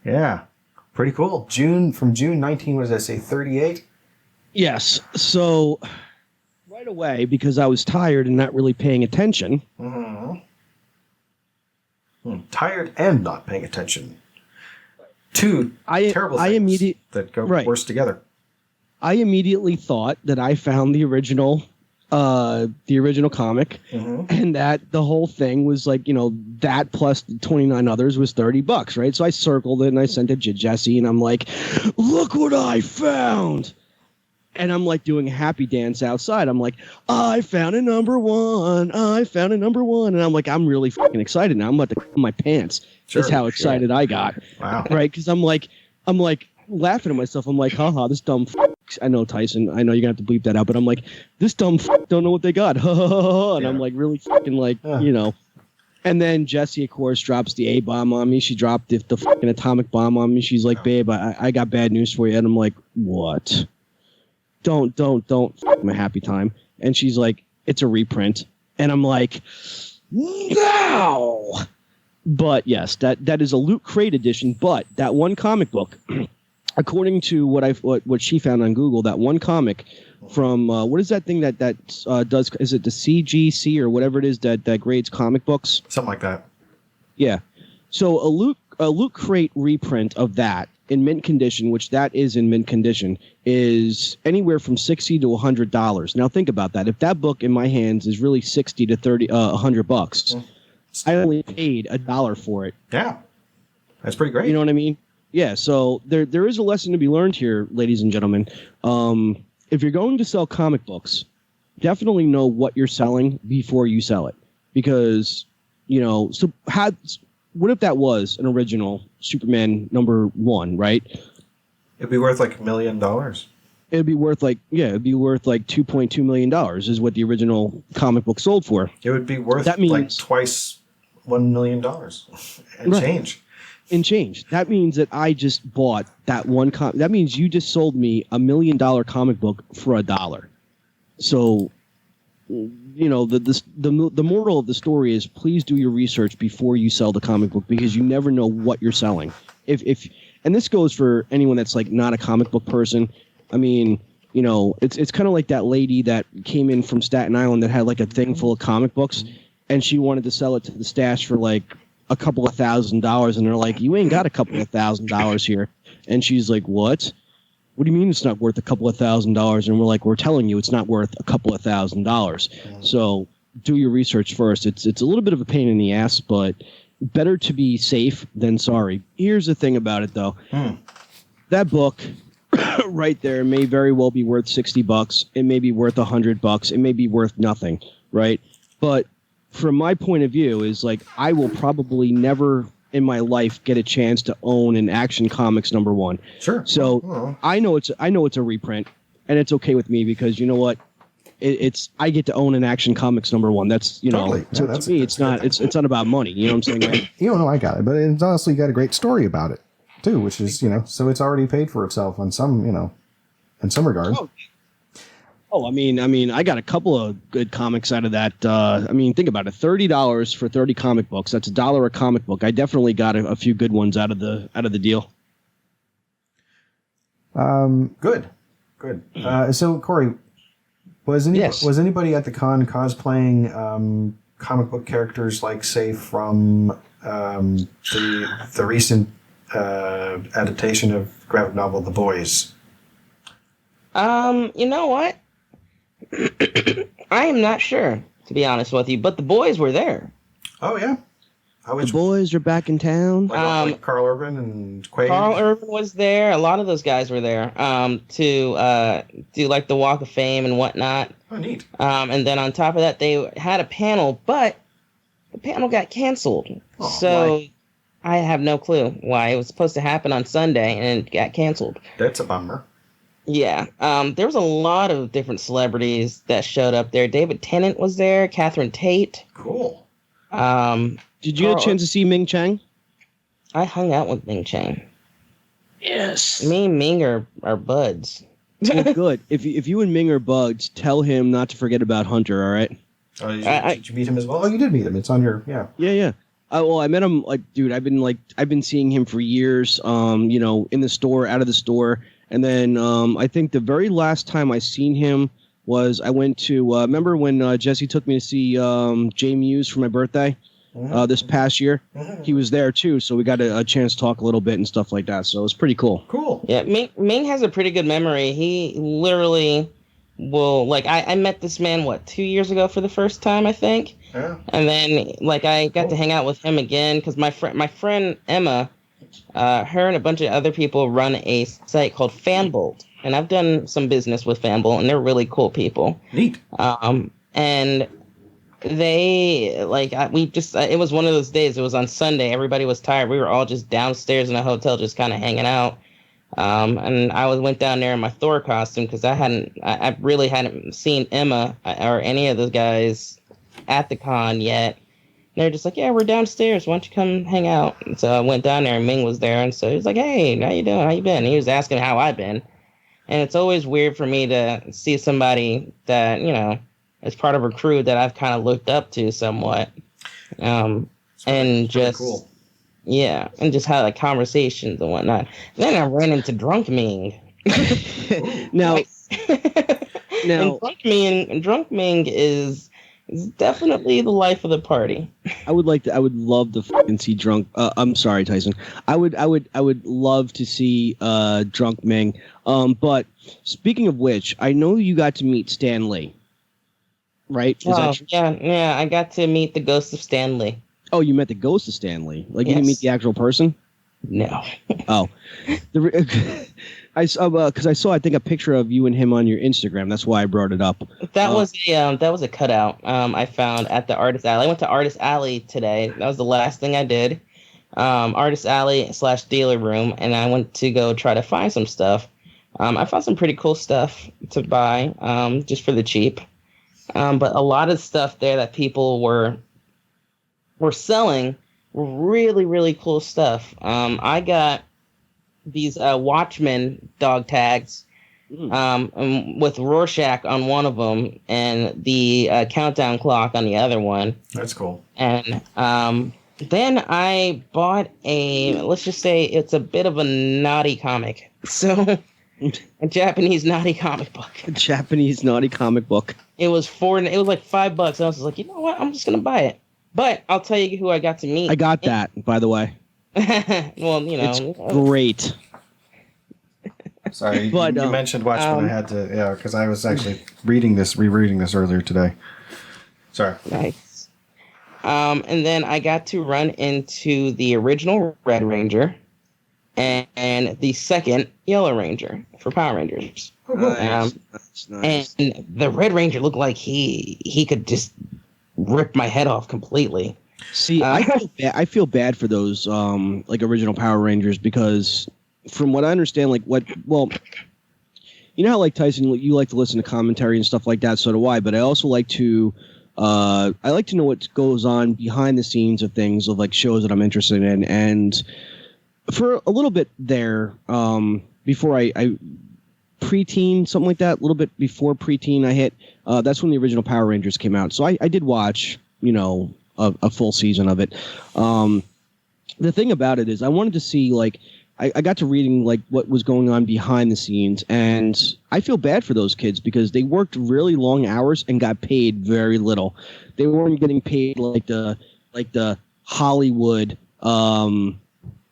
Yeah, pretty cool. From June 19, what does that say? 38. Yes. So right away, because I was tired and not really paying attention. Tired and not paying attention. Two terrible things that go worse together. I immediately thought that I found the original comic, and that the whole thing was like, that plus 29 others was $30, right? So I circled it and I sent it to Jesse, and I'm like, look what I found. And I'm like doing a happy dance outside. I'm like, I found a #1. I found a #1. And I'm like, I'm really fucking excited now. I'm about to come my pants. That's how excited I got. Wow. Right? Because I'm like laughing at myself. I'm like, haha, this dumb I know, Tyson. I know you're going to have to bleep that out. But I'm like, this dumb don't know what they got. And I'm like really fucking like, And then Jessie, of course, drops the A-bomb on me. She dropped the fucking atomic bomb on me. She's like, babe, I got bad news for you. And I'm like, what? Don't fuck my happy time. And she's like, it's a reprint. And I'm like, no. But yes, that is a Loot Crate edition. But that one comic book, according to what she found on Google, that one comic from what is that thing that does? Is it the CGC or whatever it is that grades comic books? Something like that. Yeah. So a Loot Crate reprint of that in mint condition, which that is in mint condition, is anywhere from $60 to $100. Now think about that. If that book in my hands is really $60 to $100, I only paid $1 for it. Yeah, that's pretty great. You know what I mean? Yeah. So there is a lesson to be learned here, ladies and gentlemen. If you're going to sell comic books, definitely know what you're selling before you sell it, because what if that was an original Superman #1, right? It'd be worth like $1 million. It'd be worth like $2.2 million is what the original comic book sold for. It would be worth like twice $1 million and change. And change. That means that I just bought that one that means you just sold me $1 million comic book for $1. So the moral of the story is, please do your research before you sell the comic book, because you never know what you're selling. And this goes for anyone that's like not a comic book person. I mean, it's kind of like that lady that came in from Staten Island that had like a thing full of comic books, and she wanted to sell it to the stash for like a couple of $1,000s, and they're like, you ain't got a couple of $1,000s here. And she's like, what do you mean it's not worth a couple of $1,000s? And we're like, we're telling you it's not worth a couple of $1,000s. So do your research first. It's a little bit of a pain in the ass, but better to be safe than sorry. Here's the thing about it, though. That book right there may very well be worth $60. It may be worth $100. It may be worth nothing, right? But from my point of view is like, I will probably never in my life get a chance to own an Action Comics #1. Sure. So I know it's a reprint, and it's okay with me, because you know what, I get to own an Action Comics #1. That's totally. To me it's not about money. You know what I'm saying? Right? I got it, but it's honestly got a great story about it too, which is so it's already paid for itself on some in some regard. Oh, I mean, I got a couple of good comics out of that. Think about it: $30 for 30 comic books. That's $1 a comic book. I definitely got a few good ones out of the deal. Good. So Korey, was anybody at the con cosplaying comic book characters, like say from the recent adaptation of graphic novel The Boys? You know what? I am not sure, to be honest with you, but the boys were there. Oh yeah. The boys are back in town. Like Carl Urban and Quaid. Carl Urban was there. A lot of those guys were there to do like the Walk of Fame and whatnot. Oh, neat. And then on top of that, they had a panel, but the panel got canceled. Oh, so why? I have no clue why. It was supposed to happen on Sunday and it got canceled. That's a bummer. Yeah. There was a lot of different celebrities that showed up there. David Tennant was there. Catherine Tate. Cool. Did you get a chance to see Ming Chang? I hung out with Ming Chang. Yes. Me and Ming are buds. Well, good. If you and Ming are buds, tell him not to forget about Hunter. All right. Oh, did you meet him as well? Oh, you did meet him. It's on your Yeah. Well, I met him dude. I've been seeing him for years. In the store, out of the store, and then I think the very last time I seen him was I went to remember when Jesse took me to see Jay Muse for my birthday. This past year, he was there too, so we got a chance to talk a little bit and stuff like that. So it was pretty cool. Cool. Yeah, Ming has a pretty good memory. He literally will I met this man 2 years ago for the first time, I think. Yeah. And then I got to hang out with him again because my friend Emma, her and a bunch of other people run a site called Fanbolt, and I've done some business with Fanbolt, and they're really cool people. Neat. And they it was one of those days. It was on Sunday. Everybody was tired. We were all just downstairs in a hotel, just kind of hanging out. And I went down there in my Thor costume because I really hadn't seen Emma or any of those guys at the con yet. And they're just like, yeah, we're downstairs. Why don't you come hang out? And so I went down there, and Ming was there, and so he was like, hey, how you doing? How you been? And he was asking how I've been. And it's always weird for me to see somebody that as part of a crew that I've kind of looked up to somewhat. And just cool. Yeah, and just had conversations and whatnot. Then I ran into Drunk Ming. now, and Drunk Ming is definitely the life of the party. I would love to fucking see Drunk. I'm sorry, Tyson. I would love to see Drunk Ming. But speaking of which, I know you got to meet Stan Lee. Right? Is that true? Yeah. I got to meet the ghost of Stan Lee. Oh, you met the ghost of Stan Lee. You Yes. didn't meet the actual person? No. Oh. I saw because I saw I think a picture of you and him on your Instagram. That's why I brought it up. That was a cutout I found at the Artist Alley. I went to Artist Alley today. That was the last thing I did. Artist Alley / dealer room, and I went to go try to find some stuff. I found some pretty cool stuff to buy just for the cheap. But a lot of stuff there that people were selling were really, really cool stuff. I got these Watchmen dog tags with Rorschach on one of them and the countdown clock on the other one. That's cool. And then I bought let's just say it's a bit of a naughty comic. So a Japanese naughty comic book. A Japanese naughty comic book. It was like $5. And I was just like, you know what? I'm just going to buy it. But I'll tell you who I got to meet. I got that, by the way. Well, it's great. Sorry, but, you mentioned Watchmen. I had to, because I was actually rereading this earlier today. Sorry. Nice. And then I got to run into the original Red Ranger and the second Yellow Ranger for Power Rangers. Nice. And the Red Ranger looked like he could just rip my head off completely. See, I feel bad for those original Power Rangers because from what I understand, you know how Tyson, you like to listen to commentary and stuff like that, so do I, but I also like to know what goes on behind the scenes of things of shows that I'm interested in. And for a little bit there, before I preteen, something like that, a little bit before preteen I hit, that's when the original Power Rangers came out. So I did watch, a full season of it. The thing about it is I wanted to see, I got to reading, what was going on behind the scenes, and I feel bad for those kids because they worked really long hours and got paid very little. They weren't getting paid like the Hollywood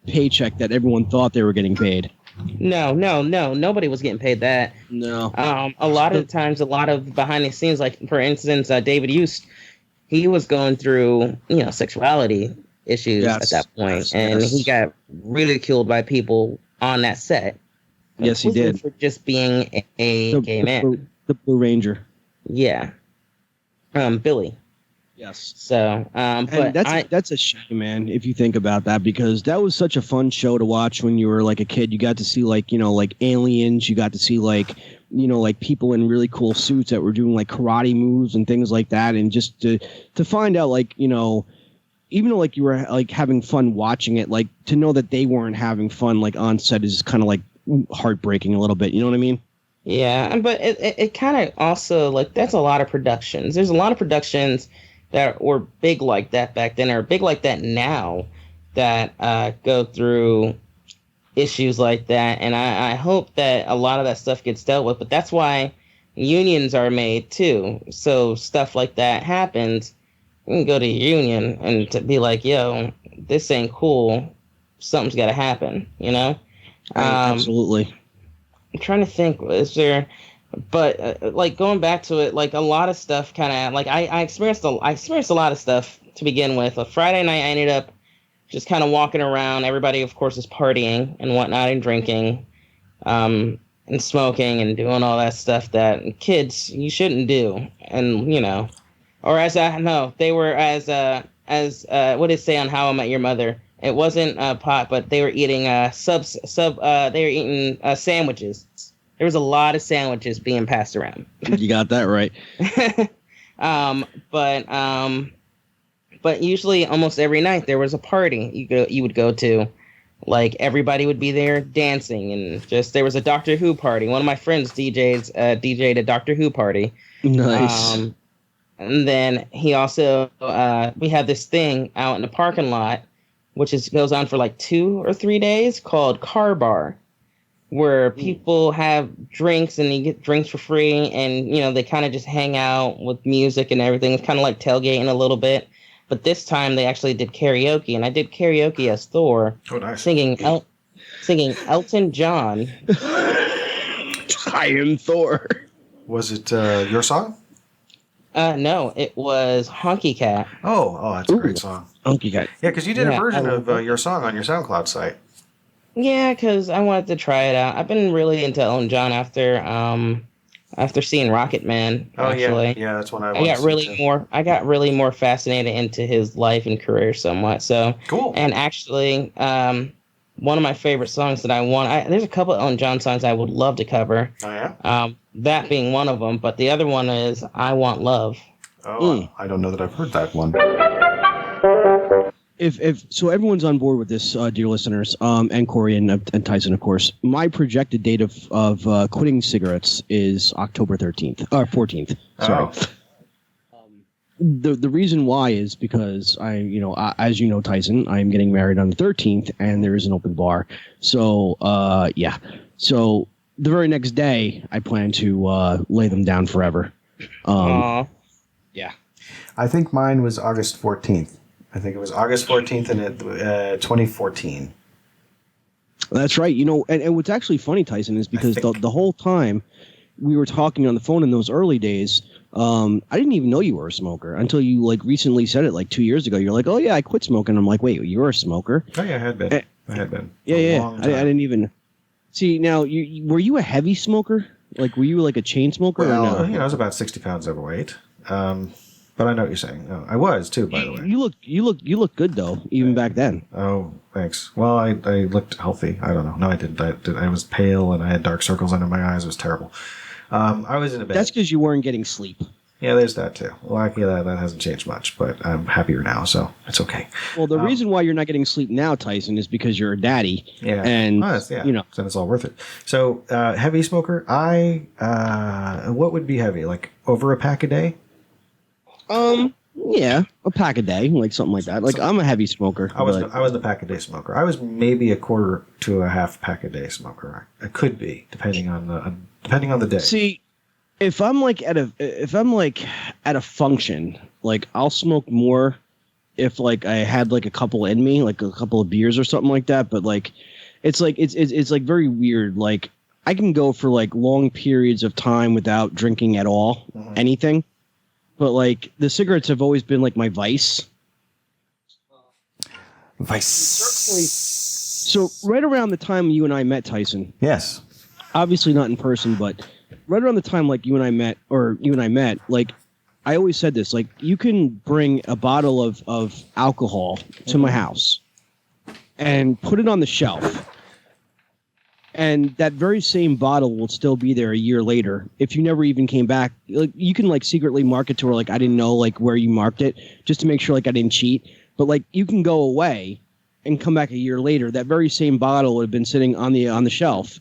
paycheck that everyone thought they were getting paid. No, nobody was getting paid that. No. A lot of times, a lot of behind the scenes, like for instance, David Yost, he was going through, sexuality issues at that point, and he got ridiculed by people on that set. Yes, he did. For just being a gay man. The Blue Ranger. Yeah. Billy. Yes. So, but that's a shame, man, if you think about that, because that was such a fun show to watch when you were like a kid. You got to see like aliens. You got to see like people in really cool suits that were doing like karate moves and things like that. And just to find out even though like you were like having fun watching it, like to know that they weren't having fun like on set is kind of like heartbreaking a little bit. You know what I mean? Yeah. But it kind of also like that's a lot of productions. There's a lot of productions that were big like that back then, or big like that now, that go through issues like that. And I hope that a lot of that stuff gets dealt with. But that's why unions are made too. So stuff like that happens, you can go to your union and to be like, yo, this ain't cool. Something's got to happen, Absolutely. I'm trying to think, is there... But like going back to it, like a lot of stuff kind of like I experienced a lot of stuff to begin with. A Friday night, I ended up just kind of walking around. Everybody, of course, is partying and whatnot and drinking, and smoking and doing all that stuff that kids you shouldn't do. And or as they were as what did it say on How I Met Your Mother? It wasn't pot, but they were eating they were eating sandwiches. There was a lot of sandwiches being passed around. You got that right. But usually, almost every night, there was a party you would go to. Like everybody would be there dancing, and there was a Doctor Who party. One of my friends DJ'd a Doctor Who party. Nice. And then he also we had this thing out in the parking lot, which goes on for like 2 or 3 days, called Car Bar, where people have drinks and you get drinks for free, and they kind of just hang out with music and everything. It's kind of like tailgating a little bit, but this time they actually did karaoke, and I did karaoke as Thor. Oh, nice. Singing Elton John. I am Thor. Was it your song? No, it was Honky Cat. Oh, that's a great song. Honky Cat. Yeah, because you did a version of your song on your SoundCloud site. Yeah, because I wanted to try it out. I've been really into Elton John after seeing Rocket Man. Oh, actually. Yeah, that's when I got really more fascinated into his life and career somewhat. So cool. And actually, one of my favorite songs that there's a couple of Elton John songs I would love to cover. Oh yeah. That being one of them, but the other one is "I Want Love." Oh, I don't know that I've heard that one. If so, everyone's on board with this, dear listeners, and Korey and Tyson, of course. My projected date of quitting cigarettes is October 14th. Sorry. Oh. The reason why is because as you know, Tyson, I am getting married on the 13th, and there is an open bar. So yeah. So the very next day, I plan to lay them down forever. Yeah. I think mine was August 14th. I think it was August 14th in 2014. That's right. And what's actually funny, Tyson, is because the whole time we were talking on the phone in those early days, I didn't even know you were a smoker until you like recently said it like 2 years ago. You're like, oh yeah, I quit smoking. I'm like, wait, you're a smoker? Oh yeah, I had been. Yeah. I didn't even see. Now, were you a heavy smoker? Like, were you like a chain smoker? Well, or no? I was about 60 pounds overweight. But I know what you're saying. Oh, I was too, by the way. You look good though, even back then. Oh, thanks. Well, I looked healthy. I don't know. No, I didn't. I was pale and I had dark circles under my eyes. It was terrible. I was in a bed. That's because you weren't getting sleep. Yeah, there's that too. Luckily, that hasn't changed much, but I'm happier now, so it's okay. Well, the reason why you're not getting sleep now, Tyson, is because you're a daddy. Yeah, and so it's all worth it. So, heavy smoker. What would be heavy? Like over a pack a day? Yeah, a pack a day, like something like that. Like I'm a heavy smoker. I was the pack a day smoker. I was maybe a quarter to a half pack a day smoker. I could be, depending on the day. See, if I'm like at a function, like I'll smoke more if like I had like a couple in me, like a couple of beers or something like that. But like it's like it's like very weird. Like I can go for like long periods of time without drinking at all, anything. But like the cigarettes have always been like my vice. So right around the time you and I met, Tyson. Yes. Obviously not in person, but right around the time like you and I met, like I always said this, like you can bring a bottle of alcohol to my house and put it on the shelf. And that very same bottle will still be there a year later. If you never even came back, like you can like secretly mark it to where like I didn't know like where you marked it just to make sure like I didn't cheat. But like you can go away and come back a year later. That very same bottle would have been sitting on the shelf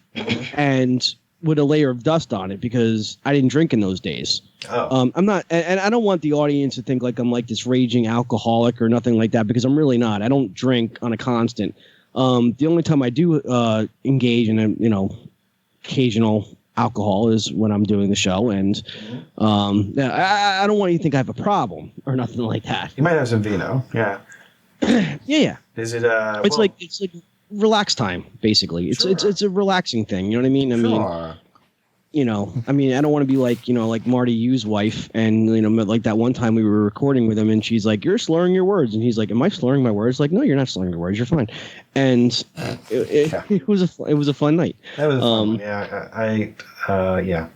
and with a layer of dust on it because I didn't drink in those days. Oh. I'm not, and I don't want the audience to think like I'm like this raging alcoholic or nothing like that because I'm really not. I don't drink on a constant. The only time I do engage in a occasional alcohol is when I'm doing the show, and I don't want you to think I have a problem or nothing like that. You might have some vino. Yeah. Yeah. Is it? It's like relax time, basically. It's a relaxing thing. You know what I mean? I mean, I don't want to be like like Marty Yu's wife, and like that one time we were recording with him, and she's like, "You're slurring your words," and he's like, "Am I slurring my words?" Like, no, you're not slurring your words. You're fine. And it was a fun night. That was a fun one. Yeah,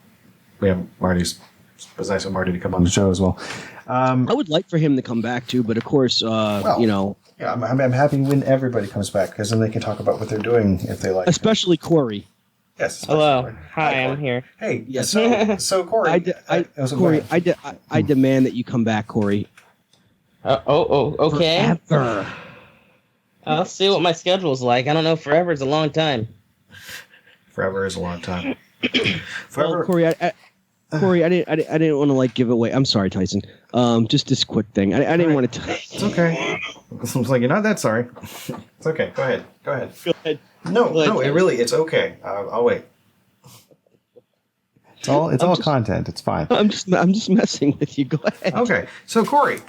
we have Marty's. It was nice of Marty to come on the show as well. I would like for him to come back too, but of course, Yeah, I'm happy when everybody comes back because then they can talk about what they're doing if they like. Especially Korey. Yes. Hello. Corey. Hi, I'm here. Hey. Yes. So Korey. Korey, I demand that you come back, Korey. Okay. Forever. I'll see what my schedule's like. I don't know. Forever is a long time. Forever is a long time. Well, Korey, Korey, I didn't want to like give away. I'm sorry, Tyson. Just this quick thing. I didn't want to. It's okay. It's like you're not that sorry. It's okay. Go ahead. Go ahead. No, it's okay. I'll wait. It's all content. It's fine. I'm just messing with you. Go ahead. Okay. So Korey,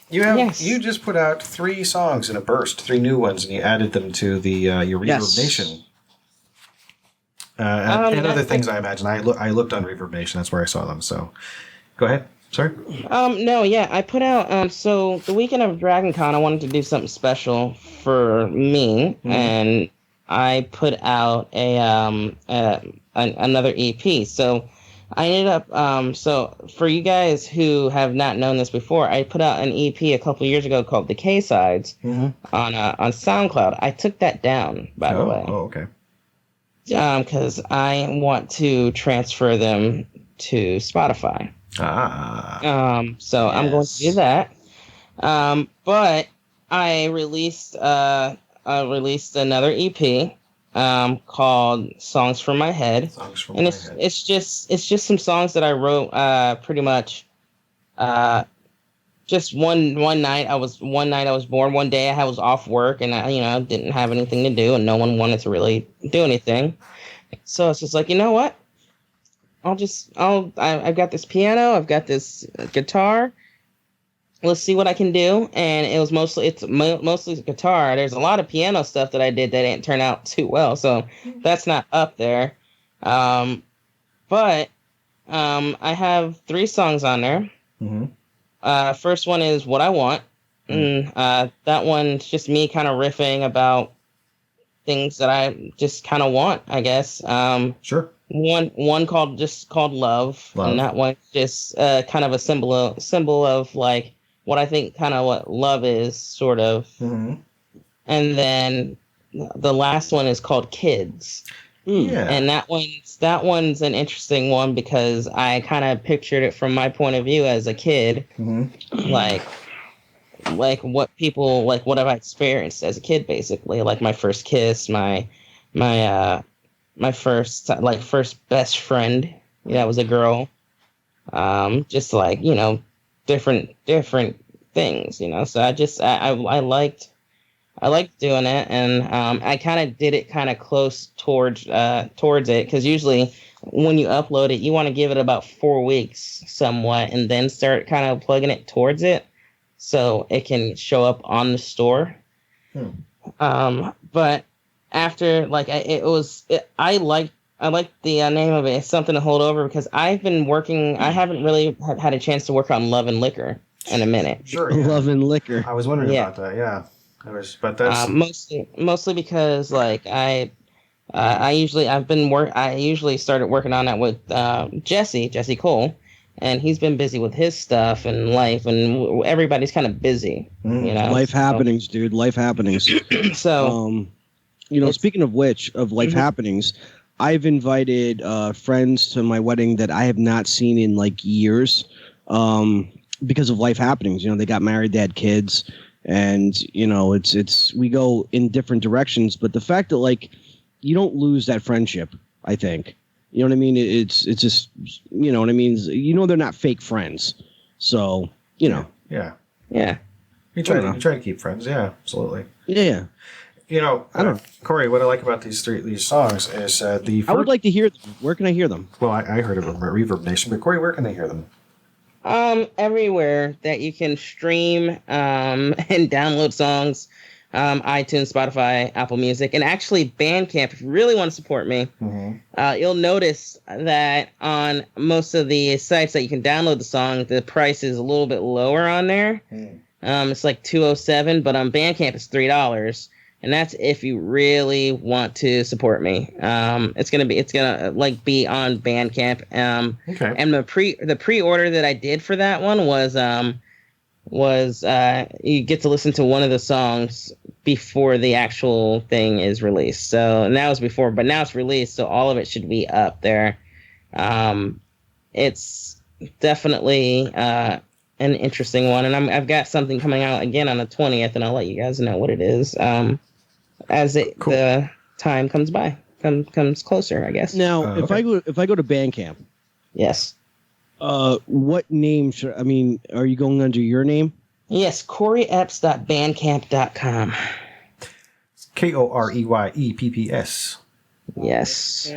you just put out 3 songs in a burst, 3 new ones, and you added them to the your Reverb Nation. And other things, I imagine. I looked on Reverb Nation. That's where I saw them. So, go ahead. Sorry. I put out. So the weekend of Dragon Con, I wanted to do something special for me, and I put out another EP. So I ended up. So for you guys who have not known this before, I put out an EP a couple years ago called The K Sides on SoundCloud. I took that down, by the way. Oh, okay. Because I want to transfer them to Spotify. So I'm going to do that. But I released another EP called Songs from My Head. It's just some songs that I wrote pretty much just one night. I was born. One day I was off work and I didn't have anything to do and no one wanted to really do anything. So it's just like, you know what? I've got this piano, I've got this guitar. Let's see what I can do. And it's mostly guitar. There's a lot of piano stuff that I did that didn't turn out too well, so that's not up there. But I have 3 songs on there. First one is What I Want. That one's just me kind of riffing about things that I just kind of want, I guess. Sure. One called Love. And that one just kind of a symbol of like what I think kind of what love is, sort of. And then the last one is called Kids. Yeah. And that one's an interesting one because I kind of pictured it from my point of view as a kid, like what people like what have I experienced as a kid, basically, like my first kiss, my first best friend, that was a girl, just like different things, So I liked doing it, and I kind of did it kind of close towards it, because usually when you upload it, you want to give it about 4 weeks somewhat, and then start kind of plugging it towards it so it can show up on the store. But after like I like the name of it. It's something to hold over because I've been working. I haven't really had a chance to work on Love and Liquor in a minute. Sure, yeah. Love and Liquor. I was wondering about that. Yeah, but that's mostly because like I usually started working on that with Jesse Cole, and he's been busy with his stuff and life, and everybody's kind of busy, you know. Life happenings, dude. Life happenings. So, speaking of which, of life happenings, I've invited friends to my wedding that I have not seen in like years, because of life happenings. You know, they got married, they had kids, and it's we go in different directions. But the fact that like you don't lose that friendship, I think. You know what I mean? It's just, you know what I mean? They're not fake friends. So, Yeah. You try know. to keep friends. Yeah, absolutely. Yeah. Korey, what I like about these songs is the first... I would like to hear them. Where can I hear them? Well, I heard of them at Reverb Nation, but Korey, where can they hear them? Everywhere that you can stream and download songs. iTunes, Spotify, Apple Music, and actually Bandcamp. If you really want to support me, you'll notice that on most of the sites that you can download the song, the price is a little bit lower on there. It's like $207, but on Bandcamp it's $3, and that's if you really want to support me. It's gonna be on Bandcamp. Okay. And the pre-order that I did for that one was you get to listen to one of the songs before the actual thing is released. So and that was before, but now it's released, so all of it should be up there. It's definitely an interesting one, and I've got something coming out again on the 20th, and I'll let you guys know what it is as the time comes closer, I guess. Now, if I go to Bandcamp, yes. What name are you going under your name? Yes, KoreyEpps.bandcamp.com. KoreyEpps. Yes.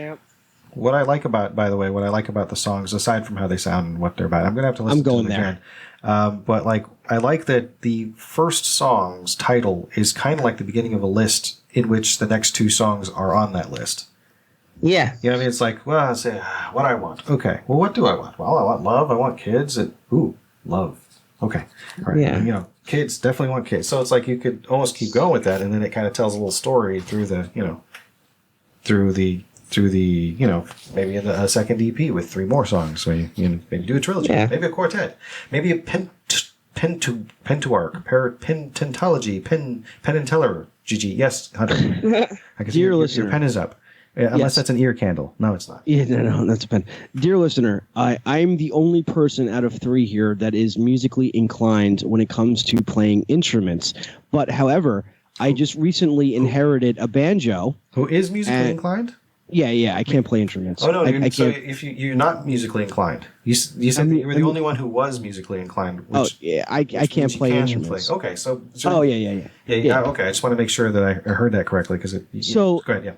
What I like about the songs, aside from how they sound and what they're about, I'm gonna have to listen to them again. But like, I like that the first song's title is kind of like the beginning of a list in which the next two songs are on that list. Yeah. You know what I mean? It's like, well, I say, what I want. Okay. Well, what do I want? Well, I want love. I want kids. Love. Okay. All right. Yeah. Kids, definitely want kids. So it's like you could almost keep going with that, and then it kind of tells a little story through the maybe a second EP with 3 more songs. So you maybe do a trilogy, maybe a quartet, maybe a pentatology, penanteller. GG. Yes, Hunter. I can see your pen is up. Unless that's an ear candle. No, it's not. Yeah, no, that's a pen. Dear listener, I'm the only person out of 3 here that is musically inclined when it comes to playing instruments. But, however, I just recently inherited a banjo. Who is musically inclined? Yeah, I can't play instruments. Oh, no, if you're not musically inclined. You said that you were the only one who was musically inclined. I can't play instruments. Okay, so... Yeah. Okay, I just want to make sure that I heard that correctly. Go ahead, yeah.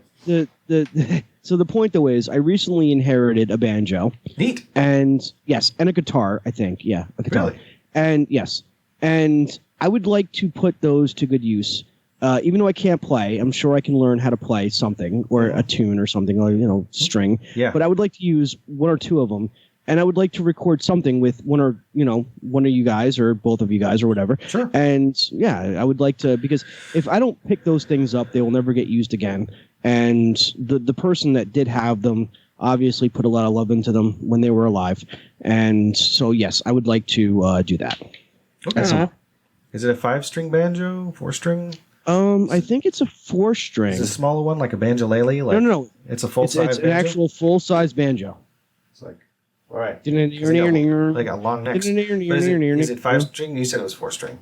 So the point though is I recently inherited a banjo. Neat. And yes, and a guitar, I think. Yeah, a guitar. Really? And yes. And I would like to put those to good use. Even though I can't play, I'm sure I can learn how to play something or a tune or something, or string. Yeah. But I would like to use 1 or 2 of them, and I would like to record something with one of you guys or both of you guys or whatever. Sure. And yeah, I would like to, because if I don't pick those things up, they will never get used again. And the person that did have them obviously put a lot of love into them when they were alive. And so, yes, I would like to do that. Okay. Is it a 5-string banjo? 4-string? I think it's a 4-string. Is it a smaller one, like a banjolele? No. It's a full-size It's an actual full-size banjo. It's like, all right. Like a long neck. Is it 5-string? You said it was 4-string.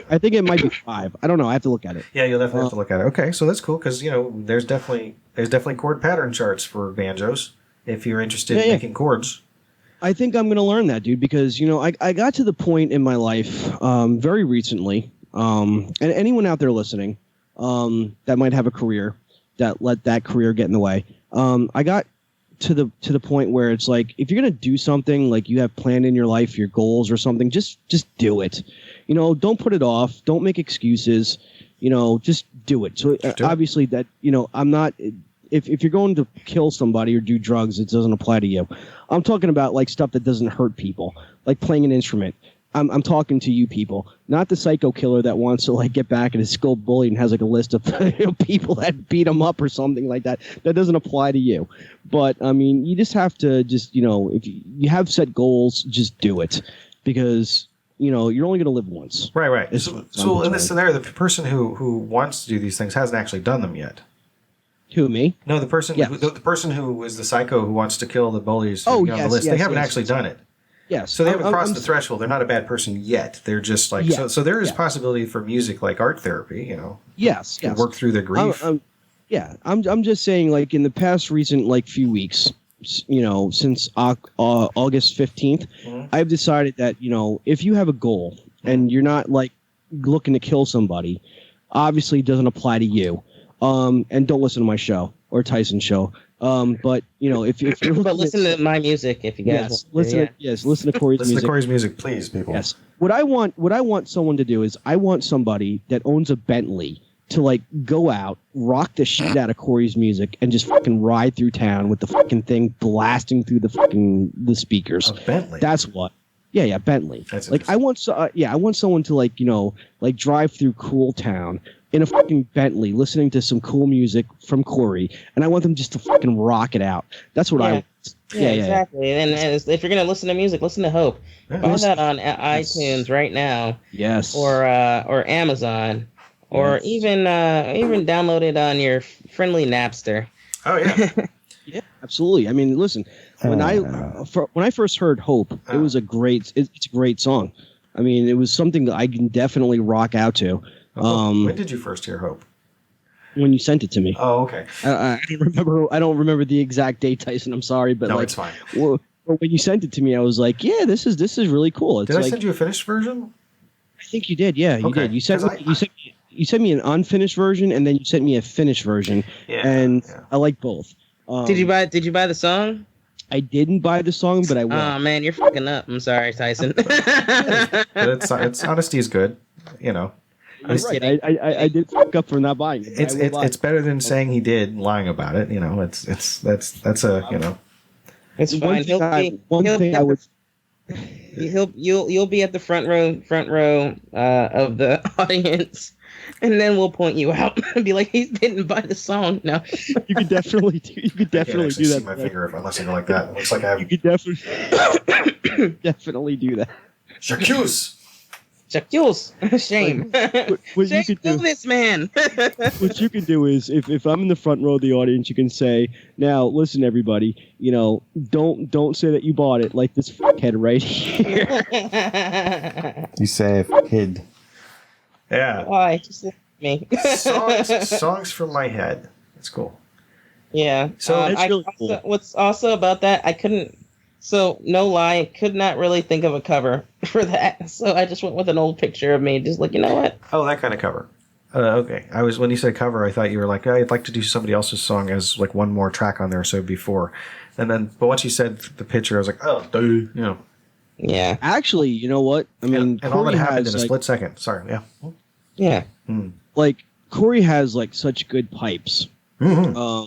I think it might be 5. I don't know. I have to look at it. Yeah, you'll definitely have to look at it. Okay, so that's cool because there's definitely chord pattern charts for banjos if you're interested in making chords. I think I'm going to learn that, dude, because I got to the point in my life very recently, and anyone out there listening that might have a career that let that career get in the way. I got to the point where it's like, if you're going to do something, like you have planned in your life, your goals or something, just do it. Don't put it off. Don't make excuses. just do it. So obviously that, I'm not, if you're going to kill somebody or do drugs, it doesn't apply to you. I'm talking about like stuff that doesn't hurt people, like playing an instrument. I'm talking to you people, not the psycho killer that wants to like get back at his school bully and has like a list of people that beat him up or something like that. That doesn't apply to you. But I mean, you just have to just, if you have set goals, just do it, because you're only going to live once. Right. So in this scenario, the person who wants to do these things hasn't actually done them yet. Who, me? No, the person the person who is the psycho who wants to kill the bullies on the list, they haven't actually done it. Yes. So they haven't crossed the threshold. They're not a bad person yet. They're just like so there is possibility for music like art therapy, Yes. to work through their grief. I'm just saying, like, in the past recent like few weeks, since August 15th, I've decided that, if you have a goal and you're not like looking to kill somebody, obviously it doesn't apply to you. And don't listen to my show or Tyson's show. But if you're listen to my music if you guys listen to Korey's music. Listen to Korey's music, please, people. Yes. What I want someone to do is I want somebody that owns a Bentley to like go out, rock the shit out of Korey's music, and just fucking ride through town with the fucking thing blasting through the speakers. A Bentley. That's what. Yeah, Bentley. That's like I want someone to like drive through Cool Town in a fucking Bentley, listening to some cool music from Korey, and I want them just to fucking rock it out. That's what I want. Yeah, exactly. And if you're gonna listen to music, listen to Hope. Find that on iTunes right now. Yes. Or Amazon, or even download it on your friendly Napster. Oh yeah. Yeah, absolutely. I mean, listen, when I first heard Hope, it was it's a great song. I mean, it was something that I can definitely rock out to. When did you first hear Hope? When you sent it to me. Oh, okay. I don't remember the exact date, Tyson. I'm sorry, but no, it's fine. Well, when you sent it to me, I was like, yeah, this is really cool. It's did I send you a finished version? I think you did. Yeah, you did. You sent me an unfinished version, and then you sent me a finished version, and I like both. Did you buy the song? I didn't buy the song, but I will. Oh man, you're fucking up. I'm sorry, Tyson. But it's honesty is good, You're right. I did fuck up for not buying it. It's better than saying he did and lying about it. It's It's fine. You'll be at the front row of the audience, and then we'll point you out and be like, he didn't buy the song. No, you could definitely do. You could definitely do that. See my finger unless I go like that. It looks like I have. You could definitely definitely do that. J'accuse. Shame. What Shame you could do, this man. what you can do is, if I'm in the front row of the audience, you can say, "Now, listen, everybody. Don't say that you bought it, like this fuckhead right here." You say kid. Yeah. Why? Just look at me. songs from my head. That's cool. Yeah. So that's really cool. What's also about that, I couldn't. So, no lie, I could not really think of a cover for that. So I just went with an old picture of me, just like, you know what? Oh, that kind of cover. Okay. When you said cover, I thought you were like, I'd like to do somebody else's song as like one more track on there, so before. And then, but once you said the picture, I was like, oh, dude, Yeah. Actually, you know what? I mean, and all that Korey happened has, in a split second. Sorry, yeah. Yeah. Like, Korey has like such good pipes. Mm-hmm.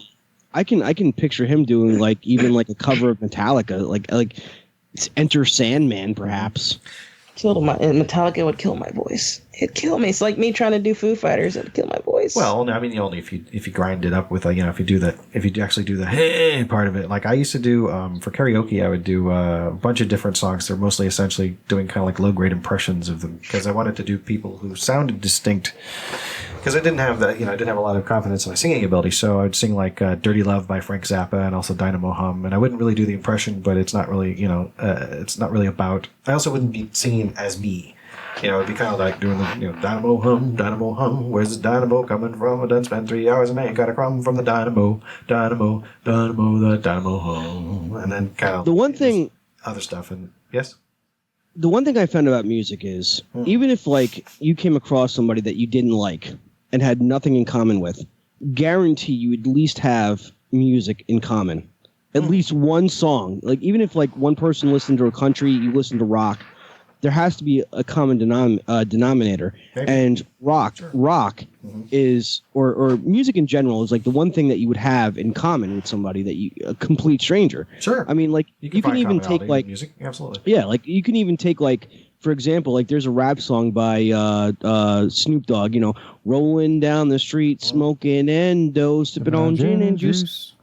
I can picture him doing like even like a cover of Metallica, like Enter Sandman, perhaps. Metallica would kill my voice. It'd kill me. It's like me trying to do Foo Fighters. It'd kill my voice. Well, I mean, only if you grind it up with if you actually do the hey part of it. Like I used to do for karaoke, I would do a bunch of different songs. They're mostly essentially doing kind of like low grade impressions of them because I wanted to do people who sounded distinct. Because I didn't have that, I didn't have a lot of confidence in my singing ability, so I would sing like "Dirty Love" by Frank Zappa and also "Dynamo Hum," and I wouldn't really do the impression, but it's not really, it's not really about. I also wouldn't be singing as me, it'd be kind of like doing the, "Dynamo hum, where's the dynamo coming from? I done spent 3 hours and I ain't got a crumb from the dynamo, the dynamo hum," and then kind of the one thing, other stuff, and yes. The one thing I found about music is even if like you came across somebody that you didn't like and had nothing in common with, guarantee you at least have music in common. At least one song. Like even if like one person listened to a country, you listen to rock, there has to be a common denominator. Maybe. And rock is, or music in general, is like the one thing that you would have in common with somebody that a complete stranger. Sure. I mean, like you can find even take commonality in like music. Absolutely. yeah, like you can even take like, for example, like there's a rap song by Snoop Dogg, rolling down the street, smoking endo, sipping on gin and juice.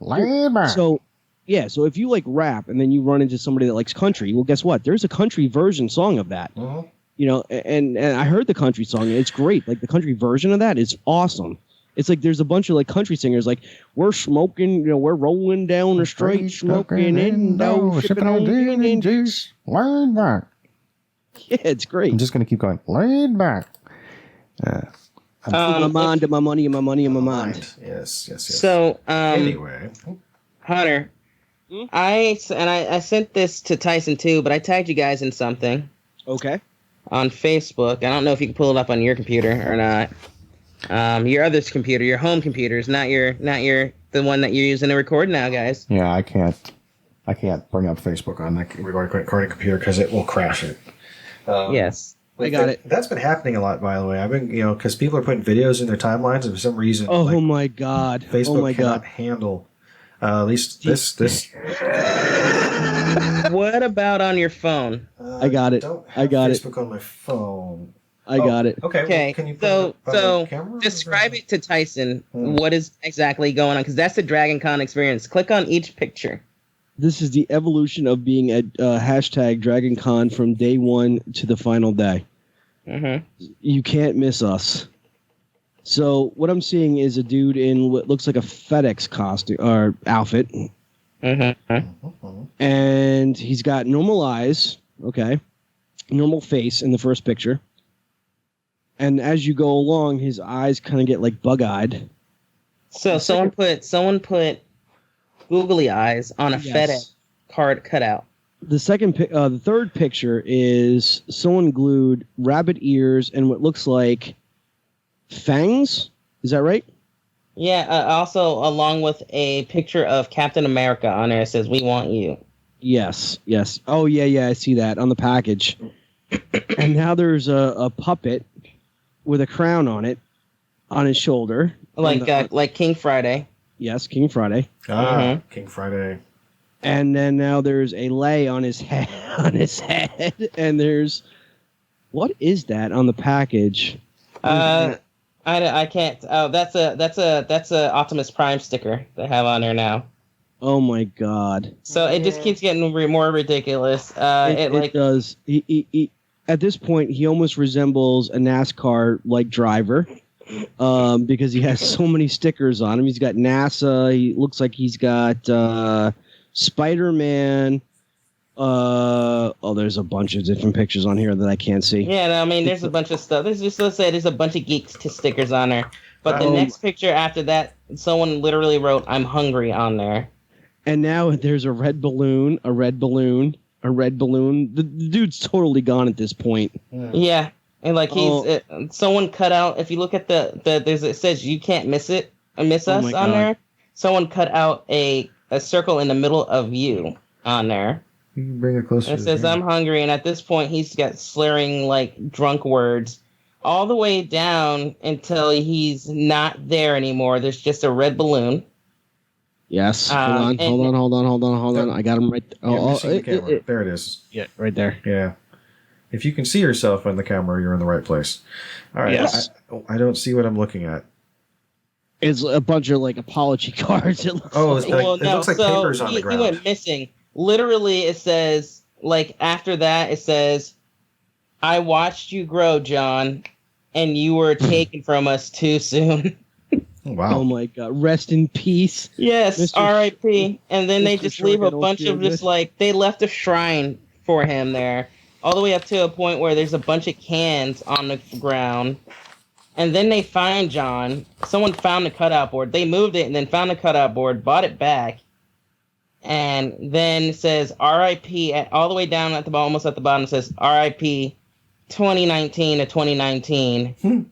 So yeah, so if you like rap and then you run into somebody that likes country, well, guess what? There's a country version song of that. And I heard the country song, and it's great. Like the country version of that is awesome. It's like there's a bunch of like country singers like we're smoking, we're rolling down the street, smoking endo, sipping on gin and juice. Laid back. Yeah, it's great. I'm just going to keep going. Laid back. My mind and my money and my money and my mind. Yes. So, Anyway. Hunter, I sent this to Tyson too, but I tagged you guys in something Okay. on Facebook. I don't know if you can pull it up on your computer or not. Your other computer, your home computer, is not the one that you're using to record now, guys. Yeah, I can't bring up Facebook on that Recording computer because it will crash it. Yes. I got it. That's been happening a lot, by the way. I've been, because people are putting videos in their timelines, and for some reason, Oh my God. Facebook cannot handle. At least this. What about on your phone? I got it. Don't I have got Facebook on my phone. I got it. Okay. Okay. Well, can you put it up on the camera? Describe it to Tyson. What is exactly going on? Because that's the Dragon Con experience. Click on each picture. This is the evolution of being a hashtag Dragon Con from day one to the final day. You can't miss us. So what I'm seeing is a dude in what looks like a FedEx costume or outfit. And he's got normal eyes, okay, normal face in the first picture. And as you go along, his eyes kind of get like bug-eyed. So someone put googly eyes on a FedEx card cutout. The third picture is someone glued rabbit ears and what looks like fangs. Is that right? Yeah. Also, along with a picture of Captain America on there, it says "We want you." Yes. Oh yeah. I see that on the package. And now there's a puppet with a crown on it, on his shoulder, like King Friday. Yes, King Friday. King Friday. And then now there's a lei on his head. And there's, what is that on the package? I can't. Oh, that's a Optimus Prime sticker they have on there now. Oh my God! So it just keeps getting more ridiculous. It does. He at this point he almost resembles a NASCAR like driver, because he has so many stickers on him. He's got NASA. He looks like he's got Spider-Man. There's a bunch of different pictures on here that I can't see. Yeah, no, I mean, there's a bunch of stuff. There's a bunch of geeks stickers on there. But the next picture after that, someone literally wrote, "I'm hungry" on there. And now there's a red balloon, a red balloon, a red balloon. The dude's totally gone at this point. Yeah, and like someone cut out. If you look at it says "You can't miss us" on there. Someone cut out a circle in the middle of "you" on there. You can bring it closer. It says "I'm hungry," and at this point he's got slurring like drunk words all the way down until he's not there anymore. There's just a red balloon. Yes. Hold on. I got him right there. There it is. Yeah, right there. Yeah. If you can see yourself on the camera, you're in the right place. All right. Yes. I don't see what I'm looking at. It's a bunch of like apology cards. It looks it looks like papers on the ground. He went missing. Literally, it says, like, after that, it says, "I watched you grow, John, and you were taken from us too soon." Wow. Oh, my God. Rest in peace. Yes, R.I.P. And then they Mr. just leave a Shrek, bunch of just, like, they left a shrine for him there, all the way up to a point where there's a bunch of cans on the ground. And then they find John. Someone found the cutout board. They moved it and then found the cutout board, bought it back. And then it says RIP all the way down at the bottom, almost at the bottom. It says RIP 2019 to 2019.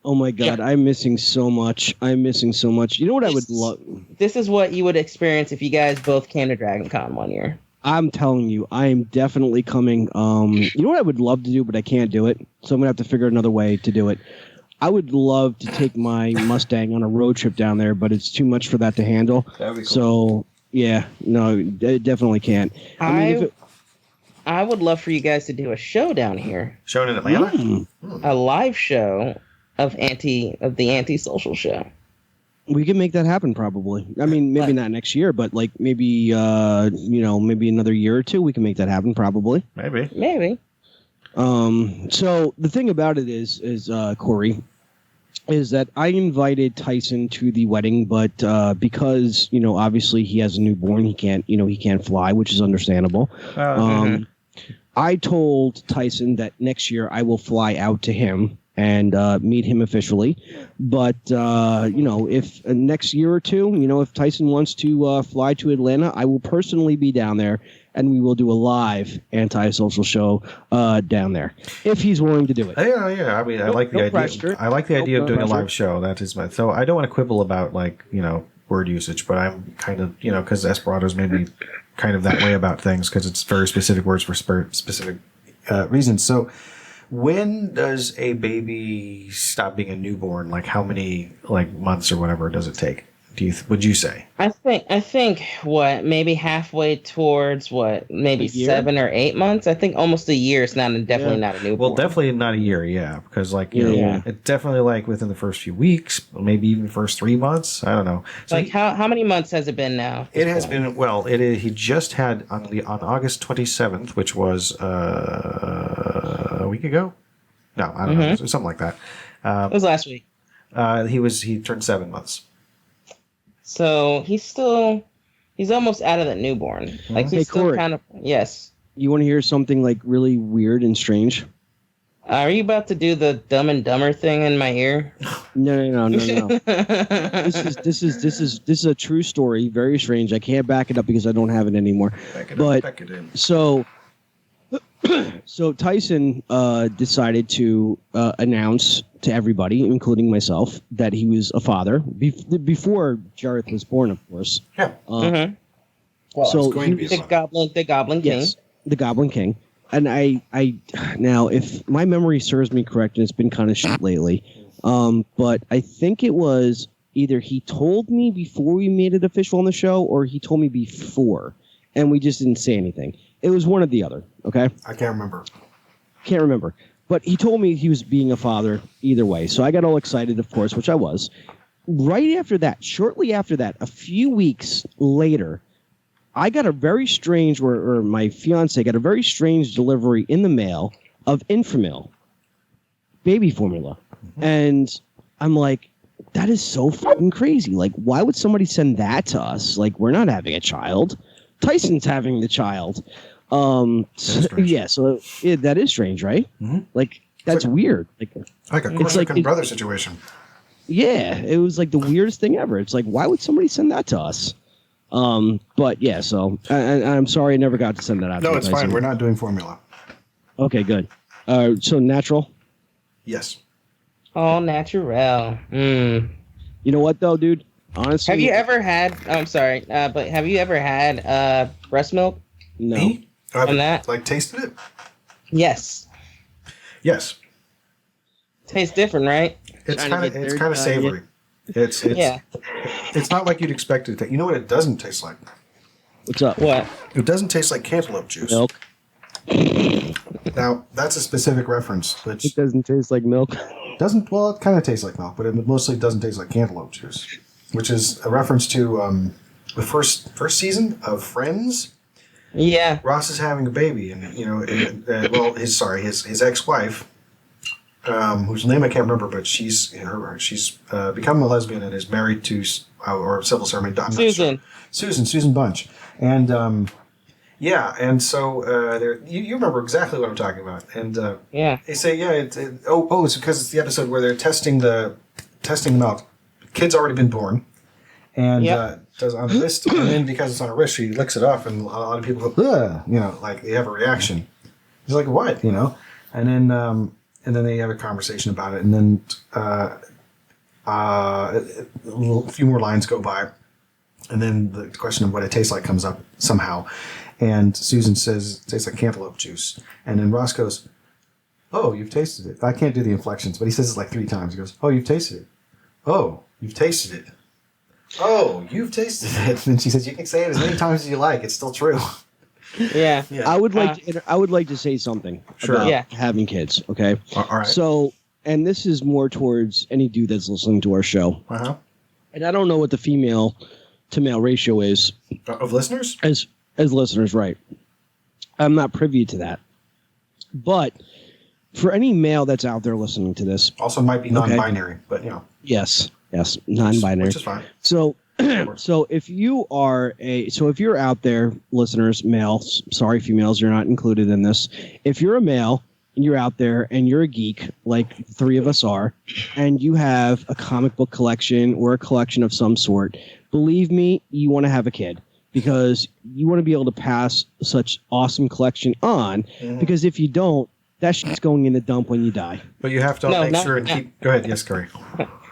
Oh my God, yeah. I'm missing so much. You know what I would love? This is what you would experience if you guys both came to Dragon Con one year. I'm telling you, I am definitely coming. You know what I would love to do, but I can't do it. So I'm gonna have to figure another way to do it. I would love to take my Mustang on a road trip down there, but it's too much for that to handle. That'd be cool. So yeah, no, it definitely can't. I mean, I would love for you guys to do a show down here, Shown in Atlanta? a live show of the antisocial show. we can make that happen probably. I mean, maybe not next year, but like maybe maybe another year or two, we can make that happen probably. Maybe. So the thing about it is Korey, is that I invited Tyson to the wedding, but because obviously he has a newborn, he can't fly, which is understandable. I told Tyson that next year I will fly out to him and meet him officially. But if next year or two, if Tyson wants to fly to Atlanta, I will personally be down there. And we will do a live anti-social show down there if he's willing to do it. Yeah. I mean, I like the idea. Pressure. I like the idea of doing pressure. a live show. That is my. So I don't want to quibble about word usage, but I'm kind of because Esperado's maybe kind of that way about things because it's very specific words for specific reasons. So when does a baby stop being a newborn? Like how many months or whatever does it take? Would you say? I think what, maybe halfway towards maybe 7 or 8 months. I think almost a year is definitely not a newborn. Well, definitely not a year, yeah, because it's definitely within the first few weeks, maybe even first 3 months. I don't know. So how many months has it been now? It has been he just had on August 27th, which was a week ago. No, I don't know, something like that. It was last week. He turned 7 months. So he's almost out of that newborn. Like he's still Korey, kind of, yes. You want to hear something like really weird and strange? Are you about to do the Dumb and Dumber thing in my ear? No. This is a true story. Very strange. I can't back it up because I don't have it anymore. Back it in. So Tyson decided to announce to everybody, including myself, that he was a father before Jareth was born, of course. Yeah. Well, so it's going to be the Goblin King. Yes, the Goblin King. And I now, if my memory serves me correct, and it's been kind of shit lately, but I think it was either he told me before we made it official on the show, or he told me before, and we just didn't say anything. It was one or the other, okay? I can't remember. Can't remember. But he told me he was being a father either way. So I got all excited, of course, which I was. Right after that, shortly after that, a few weeks later, I got a very strange, or my fiance got a very strange delivery in the mail of Infamil baby formula. And I'm like, that is so fucking crazy. Like, why would somebody send that to us? Like, we're not having a child. Tyson's having the child. So that is strange, right? Mm-hmm. Like, that's weird. Like a Corsican brother situation. Yeah, it was like the weirdest thing ever. It's like, why would somebody send that to us? But yeah, so I'm sorry I never got to send that out. No, it's fine. We're not doing formula. Okay, good. So natural? Yes. All natural. You know what though, dude? Honestly, have you ever had? I'm sorry, but have you ever had breast milk? No. Me? And that? Like tasted it? Yes. Yes. Tastes different, right? It's kind of savory. It's It's not like you'd expect it to. You know what it doesn't taste like? What's up? What? It doesn't taste like cantaloupe juice. Milk. Now that's a specific reference. Which it doesn't taste like milk. Well, it kind of tastes like milk, but it mostly doesn't taste like cantaloupe juice, which is a reference to the first season of Friends. Yeah. Ross is having a baby, and his ex-wife, whose name I can't remember, but she's become a lesbian and is married to or civil servant Susan Bunch, and so you remember exactly what I'm talking about, and they say it's because it's the episode where they're testing the milk. The kid's already been born, and does on the wrist, and then because it's on her wrist, she licks it off, and a lot of people go, ugh, like they have a reaction. He's like, what, and then they have a conversation about it, and then a few more lines go by, and then the question of what it tastes like comes up somehow, And Susan says, it tastes like cantaloupe juice. And then Ross goes, oh, you've tasted it. I can't do the inflections, but he says it like 3 times. He goes, oh, you've tasted it. Oh, you've tasted it. Oh, you've tasted it. And she says, you can say it as many times as you like. It's still true. Yeah. I would like to say something about having kids. Okay. All right. So, and this is more towards any dude that's listening to our show. Uh-huh. And I don't know what the female to male ratio is Of listeners? as listeners, right? I'm not privy to that. But for any male that's out there listening to this, Also might be non-binary, but, you know. yes, non-binary. Which is fine. So, if you're out there, listeners, males, sorry, females, you're not included in this. If you're a male and you're out there and you're a geek, like the 3 of us are, and you have a comic book collection or a collection of some sort, believe me, you want to have a kid because you want to be able to pass such awesome collection on. Mm-hmm. Because if you don't, that shit's going in the dump when you die. But you have to make sure and keep... Go ahead. Yes, Corey.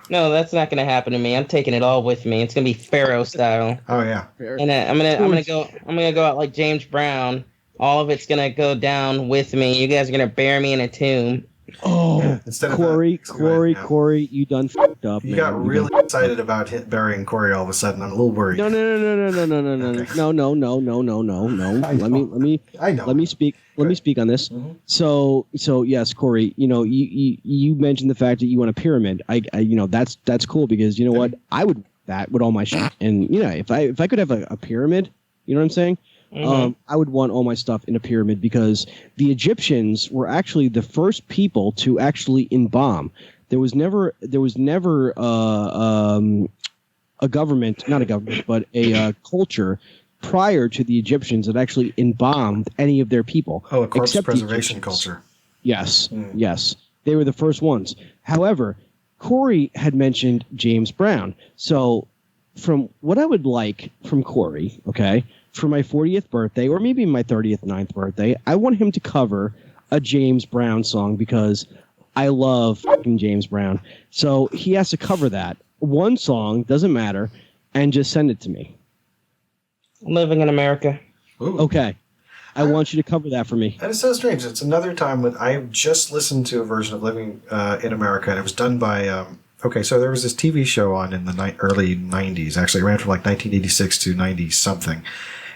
No, that's not going to happen to me. I'm taking it all with me. It's going to be Pharaoh style. Oh, yeah. And I'm gonna go out like James Brown. All of it's going to go down with me. You guys are going to bury me in a tomb. Oh, Instead Corey, of Corey, you done fucked up. You man. got really excited about burying Corey all of a sudden. I'm a little worried. No. Let me speak. Let me speak on this. Mm-hmm. So yes, Corey. You know, you mentioned the fact that you want a pyramid. I that's cool because you know what, I would that with all my shit. And you know, if I could have a pyramid, you know what I'm saying. Mm-hmm. I would want all my stuff in a pyramid because the Egyptians were actually the first people to actually embalm. There was never a government, not a government, but a culture prior to the Egyptians that actually embalmed any of their people. Oh, a corpse except the preservation Egyptians. culture. Yes, yes. They were the first ones. However, Corey had mentioned James Brown. So from what I would like from Corey, okay, for my 40th birthday, or maybe my 39th birthday, I want him to cover a James Brown song because I love fucking James Brown. So he has to cover that. One song, doesn't matter, and just send it to me. Living in America. Ooh. Okay. I want you to cover that for me. That is so strange. It's another time when I just listened to a version of Living in America, and it was done by... okay, so there was this TV show on in the early 90s. Actually, it ran from like 1986 to 90-something.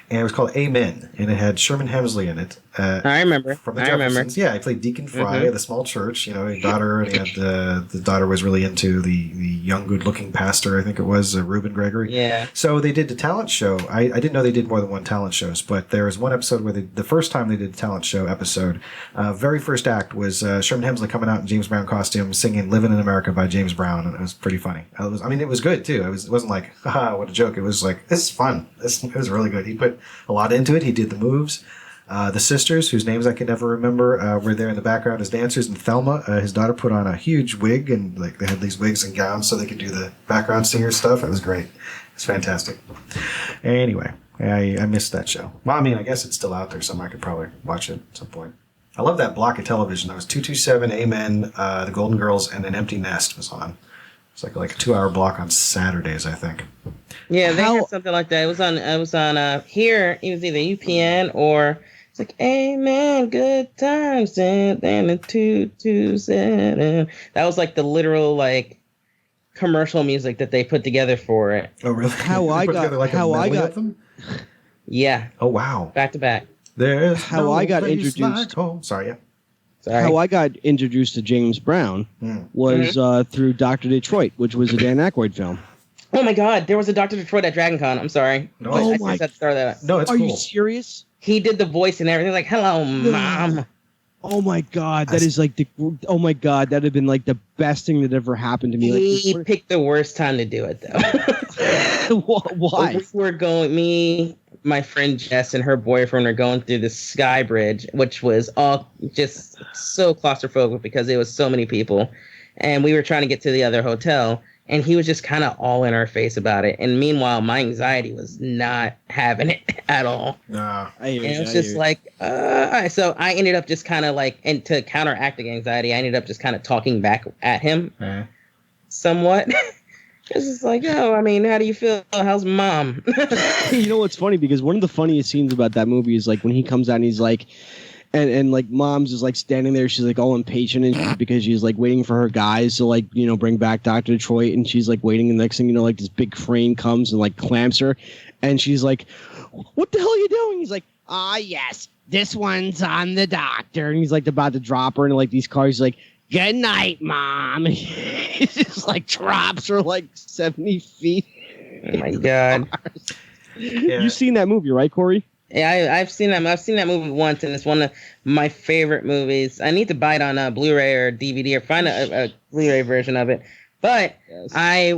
And it was called Amen, and it had Sherman Hemsley in it. I remember. From the Jeffersons. Yeah, he played Deacon Fry at the small church. You know, a daughter, and he had the daughter was really into the young, good-looking pastor. I think it was Reuben Gregory. Yeah. So they did the talent show. I didn't know they did more than one talent shows, but there was one episode where the first time they did a talent show episode, very first act was Sherman Hemsley coming out in James Brown costume, singing "Living in America" by James Brown, and it was pretty funny. It was good too. It wasn't like, haha, what a joke. It was like, this is fun. It was really good. He put a lot into it. He did the moves. The sisters, whose names I can never remember, were there in the background as dancers. And Thelma, his daughter, put on a huge wig, and like they had these wigs and gowns so they could do the background singer stuff. It was great. It's fantastic. Anyway, I missed that show. Well, I mean, I guess it's still out there, so I could probably watch it at some point. I love that block of television. That was 227, Amen, The Golden Girls, and An Empty Nest was on. It's like a 2-hour block on Saturdays, I think. Yeah, they had something like that. It was on here. It was either UPN or it's like Amen, good times, and then a 227. That was like the literal like commercial music that they put together for it. Oh, really? Them? Yeah. Oh, wow. Back to back. There's how I got introduced. Like home. Sorry, yeah. Sorry. How I got introduced to James Brown was through Dr. Detroit, which was a Dan Aykroyd film. Oh my God, there was a Dr. Detroit at Dragon Con. I'm sorry. No, I just had to throw that out. No, it's Are cool. you serious? He did the voice and everything. Like, hello, Mom. Oh my God, that is like oh my God, that'd have been like the best thing that ever happened to me. He picked the worst time to do it though. Why? We were going, my friend Jess and her boyfriend are going through the Sky Bridge, which was all just so claustrophobic because there was so many people. And we were trying to get to the other hotel, and he was just kind of all in our face about it. And meanwhile, my anxiety was not having it at all. Nah. It was just like, all right. So I ended up just kind of like, and to counteract the anxiety, I ended up just kind of talking back at him somewhat. It's just like, oh, I mean, how do you feel? How's mom? You know what's funny? Because one of the funniest scenes about that movie is like when he comes out and he's like, and like mom's is like standing there, she's like all impatient and shit because she's like waiting for her guys to like, you know, bring back Dr. Detroit, and she's like waiting, and the next thing you know, like this big crane comes and like clamps her, and she's like, what the hell are you doing? He's like, yes, this one's on the doctor, and he's like about to drop her into like these cars. He's like, good night, mom. He just like drops her like 70 feet. Oh my god. Yeah. You've seen that movie, right, Corey? Yeah, I've seen that. I've seen that movie once, and it's one of my favorite movies. I need to buy it on a Blu-ray or DVD or find a Blu-ray version of it. But yes. I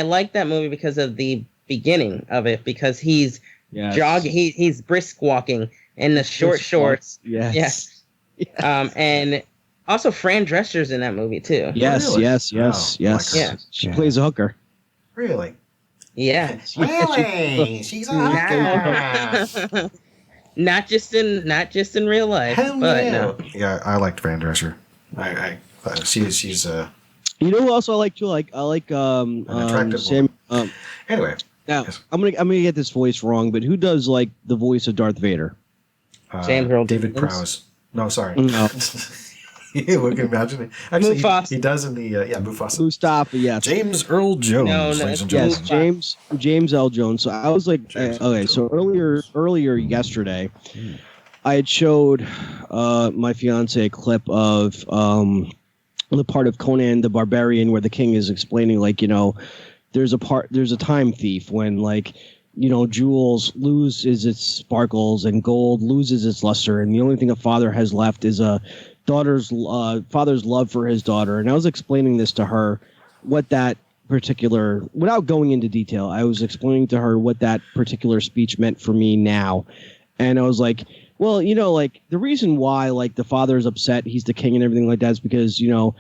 like that movie because of the beginning of it, because he's jogging, he's brisk walking in the short shorts. Yes. And also Fran Drescher's in that movie too. Yes, really? yes. Yeah. She plays a hooker. Really? Yeah. Really? She's a hooker. Not just in real life. Hell but yeah. no. Yeah, I liked Fran Drescher. She's You know who else I like too? I like an attractive Sam. anyway. Now Yes. I'm gonna get this voice wrong, but who does like the voice of Darth Vader? James Earl David Jones. Prowse. No, sorry. No. You can imagine it. Actually, Mufasa. he does in the Mufasa. Mustafa, yes. James Earl Jones, No, ladies and Yes, gentlemen. James L. Jones. So I was like, James okay. So earlier yesterday, I had showed my fiance a clip of the part of Conan the Barbarian where the king is explaining, like, you know, there's a time thief when, like, you know, jewels loses its sparkles and gold loses its luster, and the only thing a father has left is a father's love for his daughter. And I was explaining this to her, what that particular, without going into detail, I was explaining to her what that particular speech meant for me now. And I was like, well, you know, like the reason why like the father is upset, he's the king and everything like that, is because, you know,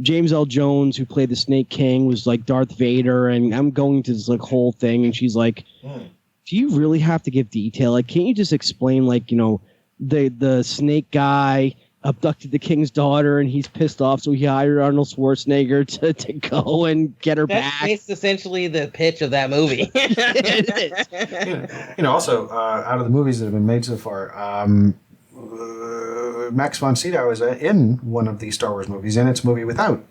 James L. Jones, who played the Snake King, was like Darth Vader, and I'm going to this like whole thing, and she's like, do you really have to give detail? Like, can't you just explain, like, you know, the snake guy abducted the king's daughter and he's pissed off, so he hired Arnold Schwarzenegger to go and get her back. That's essentially the pitch of that movie. You know, also out of the movies that have been made so far, Max von Sydow is in one of the Star Wars movies, and it's a movie without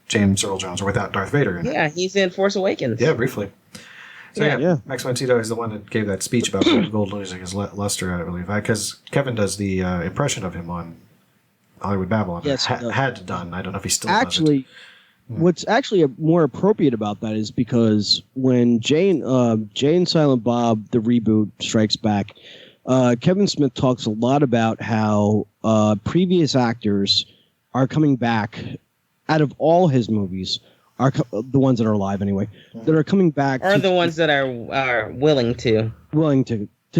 James Earl Jones or without Darth Vader in it. Yeah, he's in Force Awakens. Yeah, briefly. So Yeah. Max von Sydow is the one that gave that speech about gold losing his luster, I believe. Because Kevin does the impression of him on Hollywood Babylon. Yes, had done. I don't know if he still actually does it. What's actually more appropriate about that is because when Jane Silent Bob the reboot strikes back, Kevin Smith talks a lot about how previous actors are coming back out of all his movies, are the ones that are alive anyway, that are coming back, or the ones that are willing to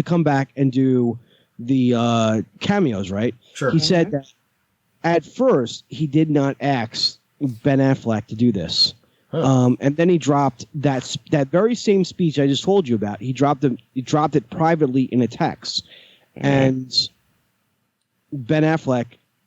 come back and do the cameos, right? Sure. He said that at first he did not ask Ben Affleck to do this. And then he dropped that very same speech I just told you about. He dropped it privately in a text, and Ben Affleck,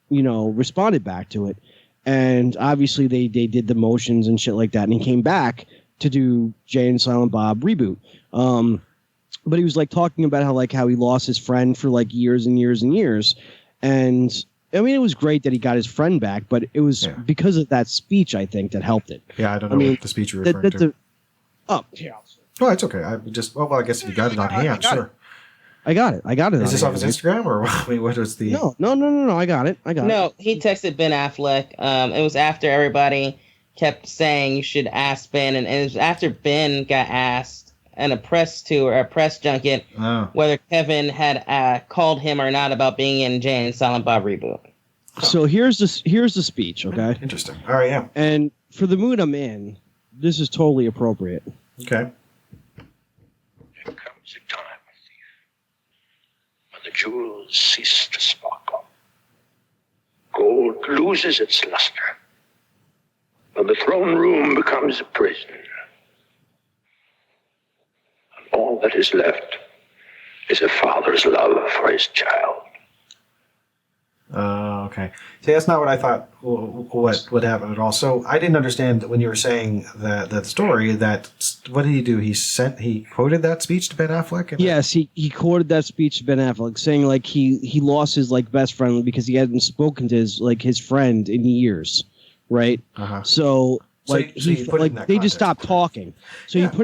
you know, responded back to it, and obviously they did the motions and shit like that, and he came back to do Jay and Silent Bob reboot. But he was like talking about how he lost his friend for like years and years and years, and I mean, it was great that he got his friend back, but it was because of that speech, I think, that helped it. Yeah, I don't know what the speech you're referring to. Oh, it's okay. I guess if you got it on hand, sure. I got it. Is this off his Instagram, or I mean, what was the? No. I got it. No, he texted Ben Affleck. It was after everybody kept saying you should ask Ben, and it was after Ben got asked in a press tour, a press junket, whether Kevin had called him or not about being in Jay and Silent Bob reboot. So here's the speech, okay? Interesting. All right, yeah. And for the mood I'm in, this is totally appropriate. Okay. There comes a time, thief, when the jewels cease to sparkle. Gold loses its luster. When the throne room becomes a prison. And all that is left is a father's love for his child. Okay. See, that's not what I thought what would happen at all. So I didn't understand when you were saying that story that what did he do? He quoted that speech to Ben Affleck? Yes, he quoted that speech to Ben Affleck saying like he lost his like best friend because he hadn't spoken to his friend in years, right? Uh-huh. So like they just stopped talking. So Yeah. he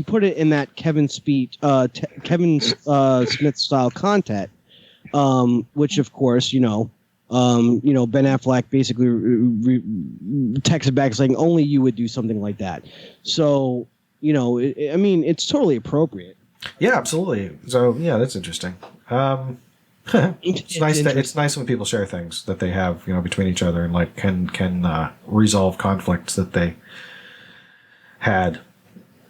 put it in that Kevin Smith style content. Which of course, Ben Affleck basically texted back saying only you would do something like that. So, it's totally appropriate. Yeah, absolutely. So yeah, that's interesting. It's nice when people share things that they have, between each other and like can resolve conflicts that they had.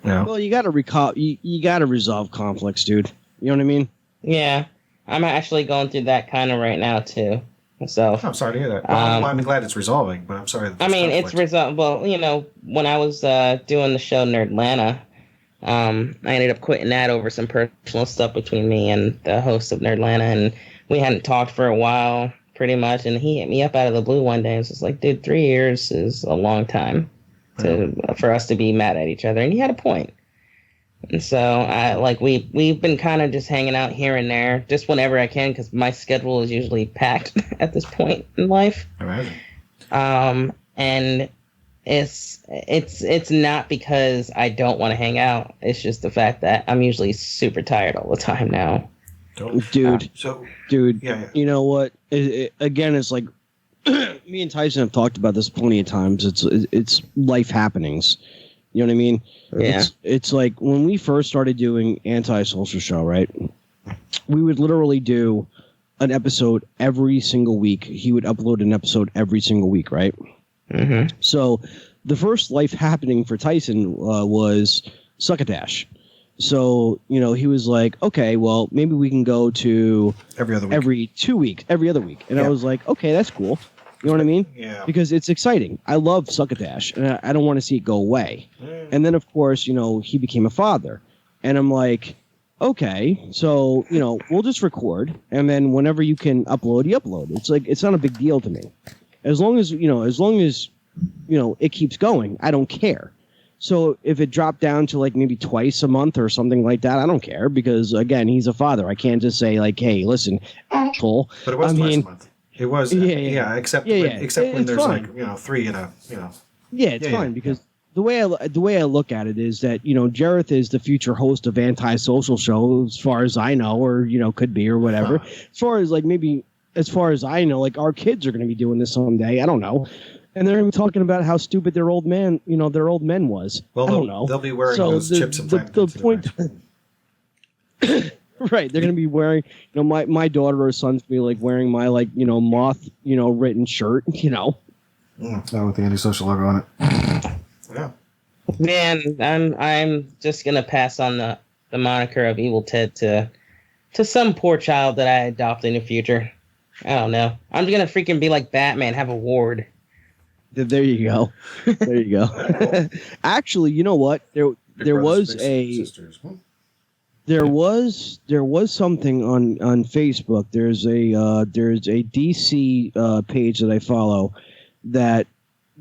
Well, you got to you got to resolve conflicts, dude. You know what I mean? Yeah. I'm actually going through that kind of right now too. So I'm sorry to hear that. Well, I'm glad it's resolving, but I'm sorry. That it's resolved. Well, when I was doing the show Nerdlanta, I ended up quitting that over some personal stuff between me and the host of Nerdlanta, and we hadn't talked for a while, pretty much. And he hit me up out of the blue one day and was just like, "Dude, 3 years is a long time for us to be mad at each other," and he had a point. And so, we've been kind of just hanging out here and there, just whenever I can, because my schedule is usually packed at this point in life. Imagine. And it's not because I don't want to hang out. It's just the fact that I'm usually super tired all the time now. Dude. Yeah. You know what? Again, it's like me and Tyson have talked about this plenty of times. It's life happenings. You know what I mean? Yeah. It's like when we first started doing Anti-Social Show, right? We would literally do an episode every single week. He would upload an episode every single week, right? Mm-hmm. So the first life happening for Tyson was Succotash. So, he was like, okay, well, maybe we can go to every other week. Every 2 weeks, every other week. And I was like, okay, that's cool. You know what I mean? Yeah. Because it's exciting. I love Succotash, and I don't want to see it go away. And then, of course, he became a father. And I'm like, okay, so, we'll just record, and then whenever you can upload, you upload. It's like, it's not a big deal to me. As long as it keeps going, I don't care. So if it dropped down to like maybe twice a month or something like that, I don't care because, again, he's a father. I can't just say like, hey, listen, asshole. But it was twice a month. It was, except when there's fine. like, 3 in a, Yeah, it's fine because the way I look at it is that, Jareth is the future host of Anti-Social Show as far as I know, or, could be or whatever. As far as like maybe as far as I know, like our kids are going to be doing this someday. I don't know. And they're even talking about how stupid their old men was. Well, I don't know. They'll be wearing those chips implanted. The point. Right, they're gonna be wearing, my daughter or son's gonna be like wearing my moth, written shirt, Oh, with the antisocial logo on it. Yeah. Man, I'm just gonna pass on the moniker of Evil Ted to some poor child that I adopt in the future. I don't know. I'm gonna freaking be like Batman, have a ward. There you go. There you go. Actually, you know what? There was something on Facebook. There's a DC page that I follow that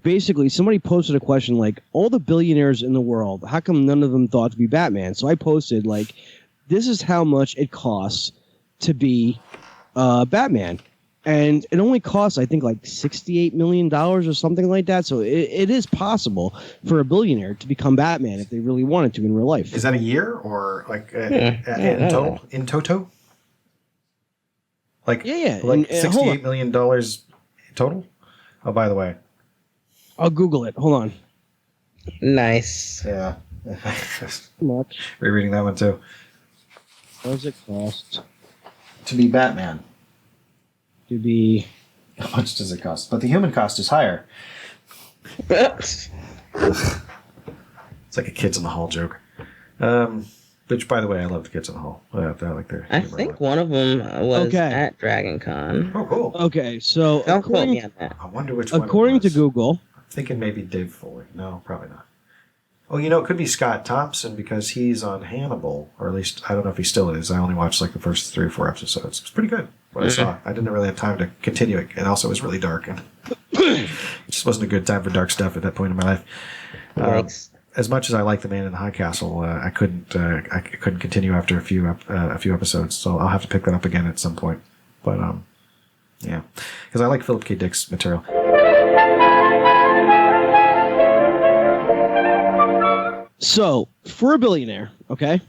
basically somebody posted a question like, all the billionaires in the world, how come none of them thought to be Batman? So I posted like, this is how much it costs to be Batman. And it only costs, I think, like $68 million or something like that. So it is possible for a billionaire to become Batman if they really wanted to in real life. Is that a year or like in total? In toto? Like like $68 million total? Oh, by the way, I'll Google it. Hold on. Nice. Yeah. How much? Rereading that one too. What does it cost to be Batman? To be... How much does it cost? But the human cost is higher. It's like a Kids in the Hall joke. Which, by the way, I love the Kids in the Hall. I like their. I think one of them was at Dragon Con. Oh, cool. Okay, so Don't quote me on that. I wonder which one. According to Google, I'm thinking maybe Dave Foley. No, probably not. Oh, it could be Scott Thompson because he's on Hannibal, or at least I don't know if he still is. I only watched like the first 3 or 4 episodes. It's pretty good. what I saw. I didn't really have time to continue it, and also it was really dark, and it just wasn't a good time for dark stuff at that point in my life. As much as I like The Man in the High Castle, I couldn't continue after a few episodes, so I'll have to pick that up again at some point. But yeah, because I like Philip K. Dick's material. So, for a billionaire, okay,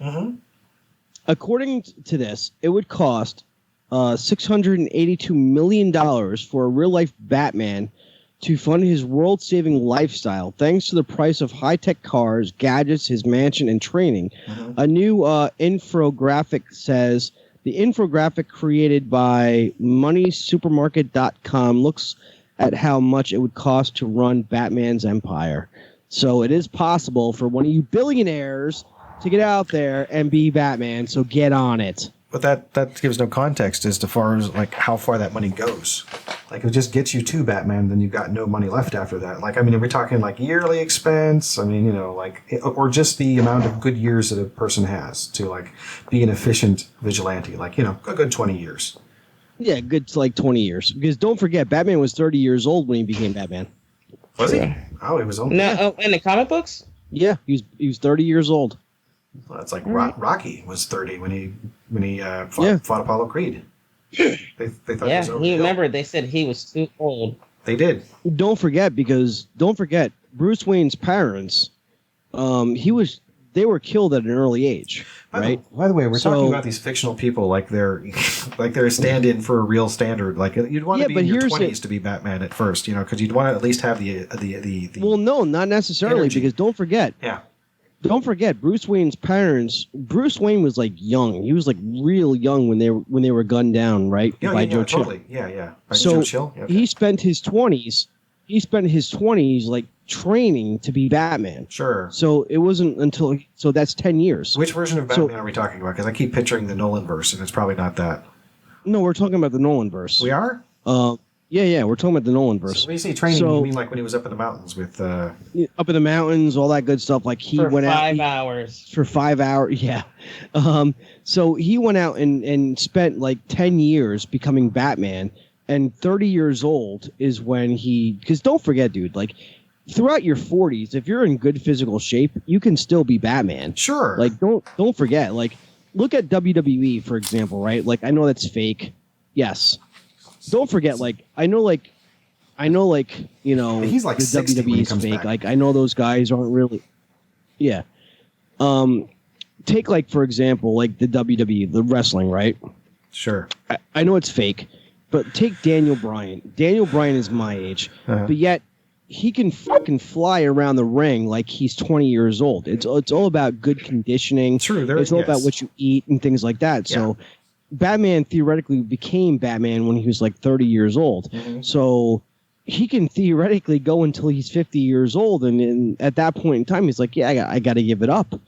according to this, it would cost $682 million for a real-life Batman to fund his world-saving lifestyle, thanks to the price of high-tech cars, gadgets, his mansion, and training. A new infographic says, the infographic created by MoneySupermarket.com looks at how much it would cost to run Batman's empire. So it is possible for one of you billionaires to get out there and be Batman, so get on it. But that gives no context as to far as like how far that money goes. Like, if it just gets you to Batman, then you've got no money left after that. Like, I mean, are we talking like yearly expense? I mean, or just the amount of good years that a person has to like be an efficient vigilante, like, a good 20 years. Yeah, good like 20 years. Because don't forget, Batman was 30 years old when he became Batman. Was he? Oh, he was only... No, in the comic books? Yeah, he was 30 years old. Well, that's like Rocky was 30 when he fought Apollo Creed. They thought he was over. Remember, they said he was too old. They did. Don't forget, Bruce Wayne's parents, they were killed at an early age, right? By the way, we're talking about these fictional people like they're a stand-in for a real standard. Like, you'd want to be in your 20s to be Batman at first, because you'd want to at least have the Well, no, not necessarily, energy. because don't forget. Yeah. Don't forget, Bruce Wayne's parents. Bruce Wayne was like young. He was like real young when they were gunned down, right? By Joe Chill. Totally. Yeah. By So Joe Chill? Okay. he spent his 20s. Like training to be Batman. Sure. So it wasn't until that's 10 years. Which version of Batman are we talking about? Because I keep picturing the Nolan verse, and it's probably not that. No, we're talking about the Nolan verse. We are? Yeah, we're talking about the Nolan verse. So when you say training, you mean like when he was up in the mountains with... Up in the mountains, all that good stuff. Like he went out... For 5 hours, yeah. So he went out and spent like 10 years becoming Batman, and 30 years old is when he... Because don't forget, dude, like throughout your 40s, if you're in good physical shape, you can still be Batman. Sure. Like don't forget, like look at WWE, for example, right? Like I know that's fake. Yes. Don't forget, like I know, he's like the 60 WWE is fake. back. Like I know those guys aren't really. Yeah. Take like for example, like the WWE, the wrestling, right? Sure. I know it's fake, but take Daniel Bryan. Daniel Bryan is my age, but yet he can fucking fly around the ring like he's 20 years old. It's all about good conditioning. True. It's all about what you eat and things like that. Yeah. So Batman theoretically became Batman when he was like 30 years old. Mm-hmm. So he can theoretically go until he's 50 years old. And at that point in time, he's like, yeah, I got to give it up.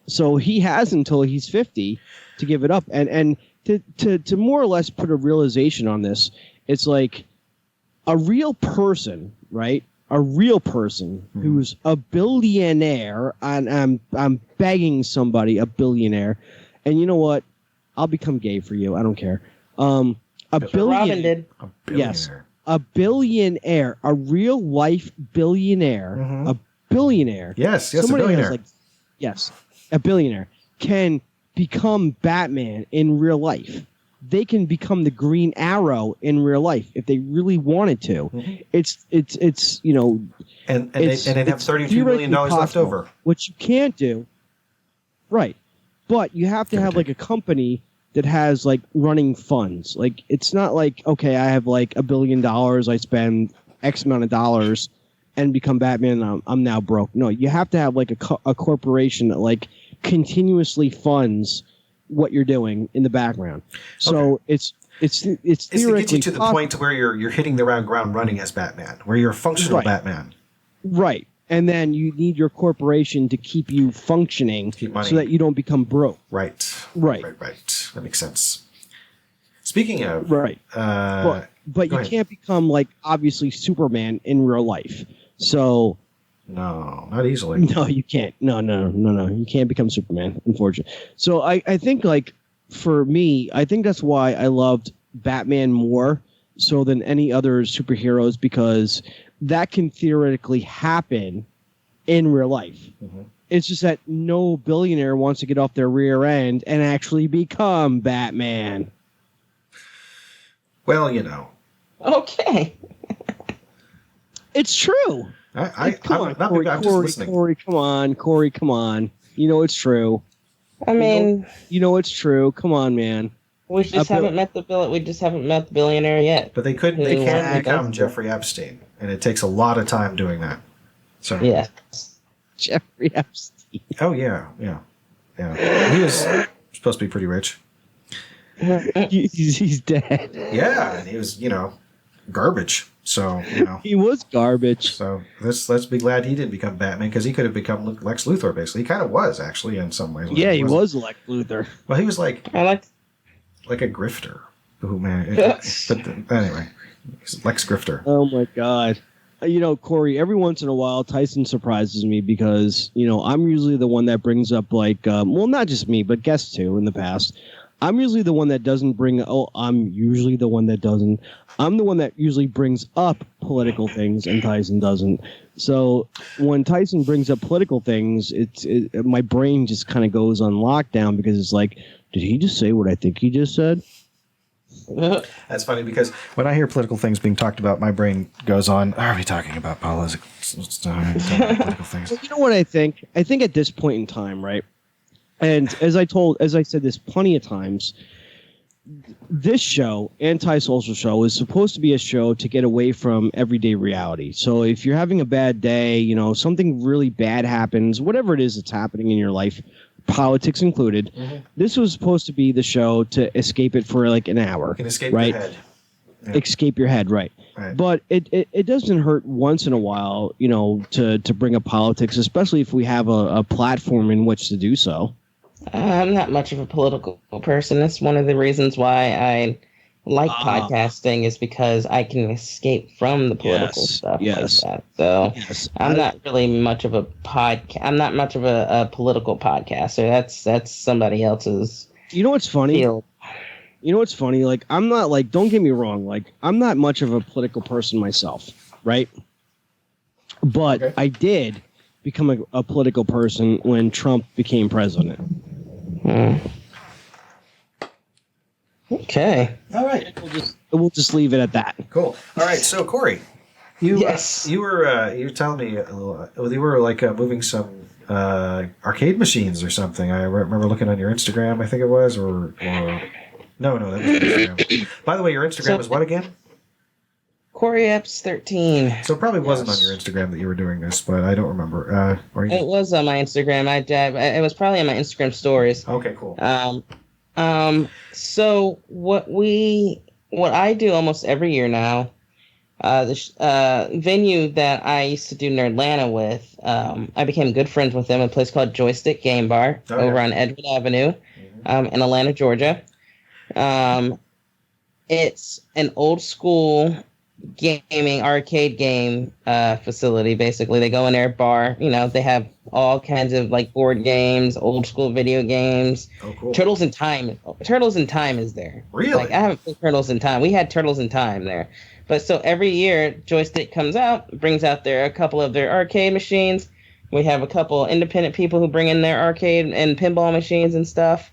So he has until he's 50 to give it up. And to more or less put a realization on this, it's like a real person, right? A real person who's a billionaire, and I'm begging somebody, a billionaire. And you know what? I'll become gay for you. I don't care. Robin did. Yes. A billionaire. A real life billionaire. A billionaire. Yes, Somebody a billionaire. Yes, a billionaire can become Batman in real life. They can become the Green Arrow in real life if they really wanted to. It's and they'd have $32 million left over, which you can't do. Right. But you have to have like a company that has like running funds. Like it's not like, okay, I have like $1 billion, I spend X amount of dollars and become Batman and I'm now broke. No, you have to have like a corporation that like continuously funds what you're doing in the background. So it's theoretically to get you to the point to where you're hitting the ground running as Batman, where you're a functional Batman. Right. And then you need your corporation to keep you functioning so that you don't become broke. Right. That makes sense. Speaking of... Right. But you can't become, like, obviously Superman in real life. So... No, not easily. No, you can't. No. You can't become Superman, unfortunately. So I think, like, for me, I think that's why I loved Batman more so than any other superheroes because that can theoretically happen in real life. Mm-hmm. It's just that no billionaire wants to get off their rear end and actually become Batman. Well, you know. Okay. It's true. I'm just listening. Korey, come on. Korey, come on. You know it's true. I mean, you know it's true. Come on, man. We just haven't met the billionaire yet. But they can't become Jeffrey Epstein, and it takes a lot of time doing that. So yeah, Jeffrey Epstein. Oh yeah. He was supposed to be pretty rich. He's dead. Yeah, and he was, garbage. So, he was garbage. So let's be glad he didn't become Batman because he could have become Lex Luthor. Basically, he kind of was actually in some ways. Yeah, he was Lex Luthor. Well, he was like a grifter. Anyway, he's Lex Grifter. Oh my God. Korey, every once in a while, Tyson surprises me because, I'm usually the one that brings up not just me, but guests too in the past. I'm usually the one that doesn't I'm usually the one that doesn't. I'm the one that usually brings up political things and Tyson doesn't. So when Tyson brings up political things, my brain just kind of goes on lockdown because it's like, did he just say what I think he just said? That's funny because when I hear political things being talked about, my brain goes on, are we talking about politics? Political things. Well, you know what I think? I think at this point in time, right? And as I said this plenty of times, this show, Anti-Social Show, is supposed to be a show to get away from everyday reality. So if you're having a bad day, something really bad happens, whatever it is that's happening in your life, politics included, this was supposed to be the show to escape it for like an hour. You can escape right? your head. Yeah. Escape your head, right. But it doesn't hurt once in a while, to bring up politics, especially if we have a platform in which to do so. I'm not much of a political person. That's one of the reasons why I like podcasting is because I can escape from the political stuff like that. So I'm not really much of a I'm not much of a political podcaster. That's somebody else's. You know what's funny? Field. You know what's funny? Like I'm not don't get me wrong. I'm not much of a political person myself, right? But I did become a political person when Trump became president. Okay. All right. We'll just leave it at that. Cool. All right. So Korey, you were telling me you were moving some arcade machines or something. I remember looking on your Instagram. I think it was or no, that was Instagram. By the way, your Instagram is what again? Korey Epps 13. So it probably wasn't on your Instagram that you were doing this, but I don't remember. It was on my Instagram. It was probably on my Instagram stories. Okay, cool. So what I do almost every year now, the venue that I used to do Nerdlanta with, I became good friends with them. A place called Joystick Game Bar over on Edgewood Avenue, in Atlanta, Georgia. It's an old school arcade game facility. Basically, they go in their bar. They have all kinds of board games, old school video games. Oh, cool. Turtles in Time is there. Really? I haven't played Turtles in Time. We had Turtles in Time there. But so every year, Joystick comes out, brings out a couple of their arcade machines. We have a couple independent people who bring in their arcade and pinball machines and stuff.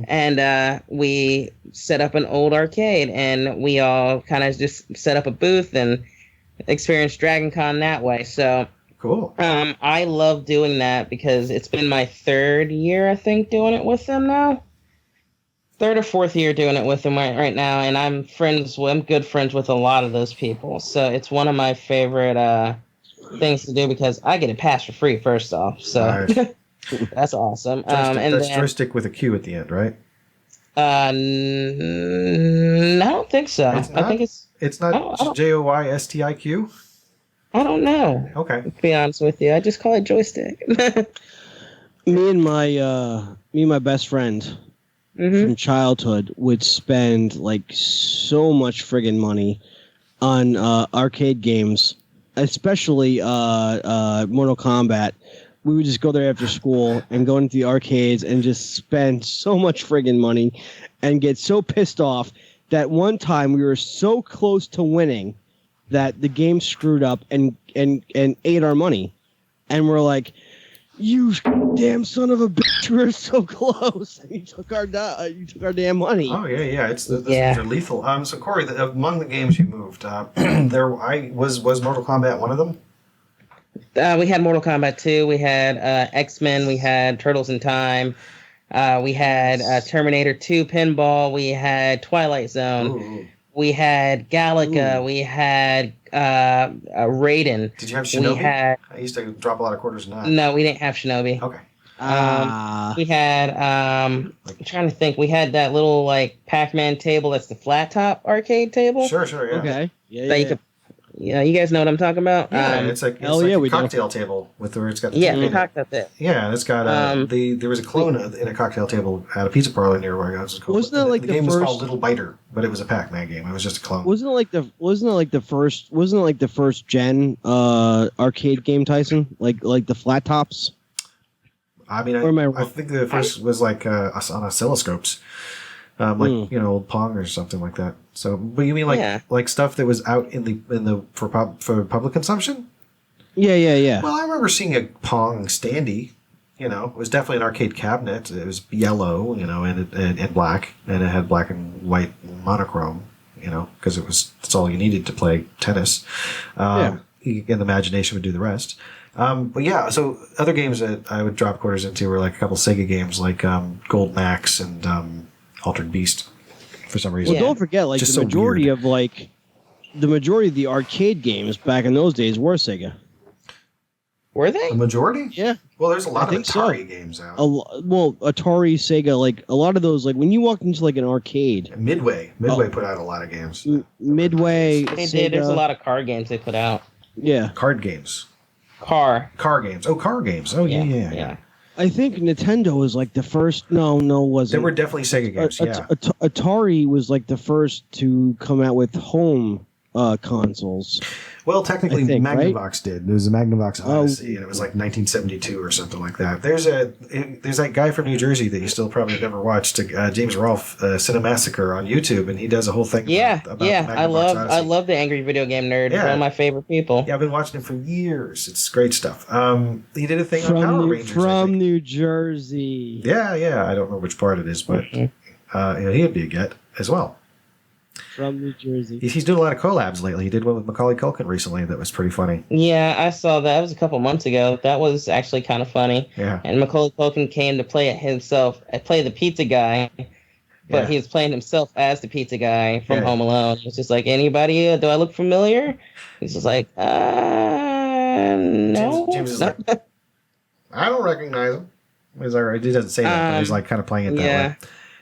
And we set up an old arcade, and we all kind of just set up a booth and experienced Dragon Con that way. So cool. I love doing that because it's been my third year, I think, doing it with them now. Third or fourth year doing it with them right now, and I'm good friends with a lot of those people. So it's one of my favorite things to do because I get a pass for free first off. So. Nice. That's awesome. That's joystick with a Q at the end, right? I don't think so. I think it's not JOYSTIQ. I don't know. Okay. To be honest with you, I just call it joystick. Me and my best friend from childhood would spend so much friggin' money on arcade games, especially Mortal Kombat. We would just go there after school and go into the arcades and just spend so much friggin' money and get so pissed off that one time we were so close to winning that the game screwed up and ate our money, and we're like, "You damn son of a bitch! We're so close. And you took our damn money." Oh yeah. These are lethal. So Korey, among the games you moved, was Mortal Kombat one of them? We had Mortal Kombat 2. We had X-Men. We had Turtles in Time. We had Terminator 2 Pinball. We had Twilight Zone. Ooh. We had Galaga. Ooh. We had Raiden. Did you have Shinobi? I used to drop a lot of quarters in that. No, we didn't have Shinobi. Okay. We had I'm trying to think. We had that little like Pac-Man table. That's the flat top arcade table. Sure, yeah. Okay. Yeah. You guys know what I'm talking about? Yeah, it's like a cocktail table with where it's got the cocktail table. Yeah, it's got there was a clone in a cocktail table at a pizza parlor near where I was. Wasn't that like the the game first... was called Little Biter, but it was a Pac-Man game. It was just a clone. Wasn't it like the first gen arcade game, Tyson? Like the flat tops? I mean, I think the first was like on oscilloscopes. Old Pong or something like that. So, but you mean like stuff that was out for public consumption? Yeah. Well, I remember seeing a Pong standee. It was definitely an arcade cabinet. It was yellow, and black, and it had black and white monochrome. Because that's all you needed to play tennis. And the imagination would do the rest. But yeah, so other games that I would drop quarters into were like a couple Sega games, like Gold Max and Altered Beast, for some reason. Well, don't forget, like the majority of the arcade games back in those days were Sega. Were they? The majority? Yeah. Well, there's a lot of Atari games out. Atari, Sega, like a lot of those, like when you walked into like an arcade. Midway put out a lot of games. Midway. They did. There's a lot of card games they put out. Yeah. Card games. Car games. Oh, car games. Oh, yeah. I think Nintendo was like the first. No, wasn't. There were definitely Sega games. Atari was like the first to come out with home consoles. Well, technically, Magnavox right? did. There was a Magnavox Odyssey, and it was like 1972 or something like that. There's that guy from New Jersey that you still probably never watched, James Rolfe, Cinemassacre on YouTube, and he does a whole thing. About the Magnavox Odyssey. I love the Angry Video Game Nerd. Yeah. One of my favorite people. Yeah, I've been watching him for years. It's great stuff. He did a thing on Power Rangers from New Jersey. Yeah. I don't know which part it is, but he'd be a get as well. From New Jersey. He's doing a lot of collabs lately. He did one with Macaulay Culkin recently that was pretty funny. Yeah, I saw that. It was a couple months ago. That was actually kind of funny. Yeah. And Macaulay Culkin came to play it himself, play the pizza guy, but he was playing himself as the pizza guy from Home Alone. It's just like, anybody? Do I look familiar? He's just like, no. James is like, I don't recognize him. He's all right. He doesn't say that, but he's like kind of playing it that way.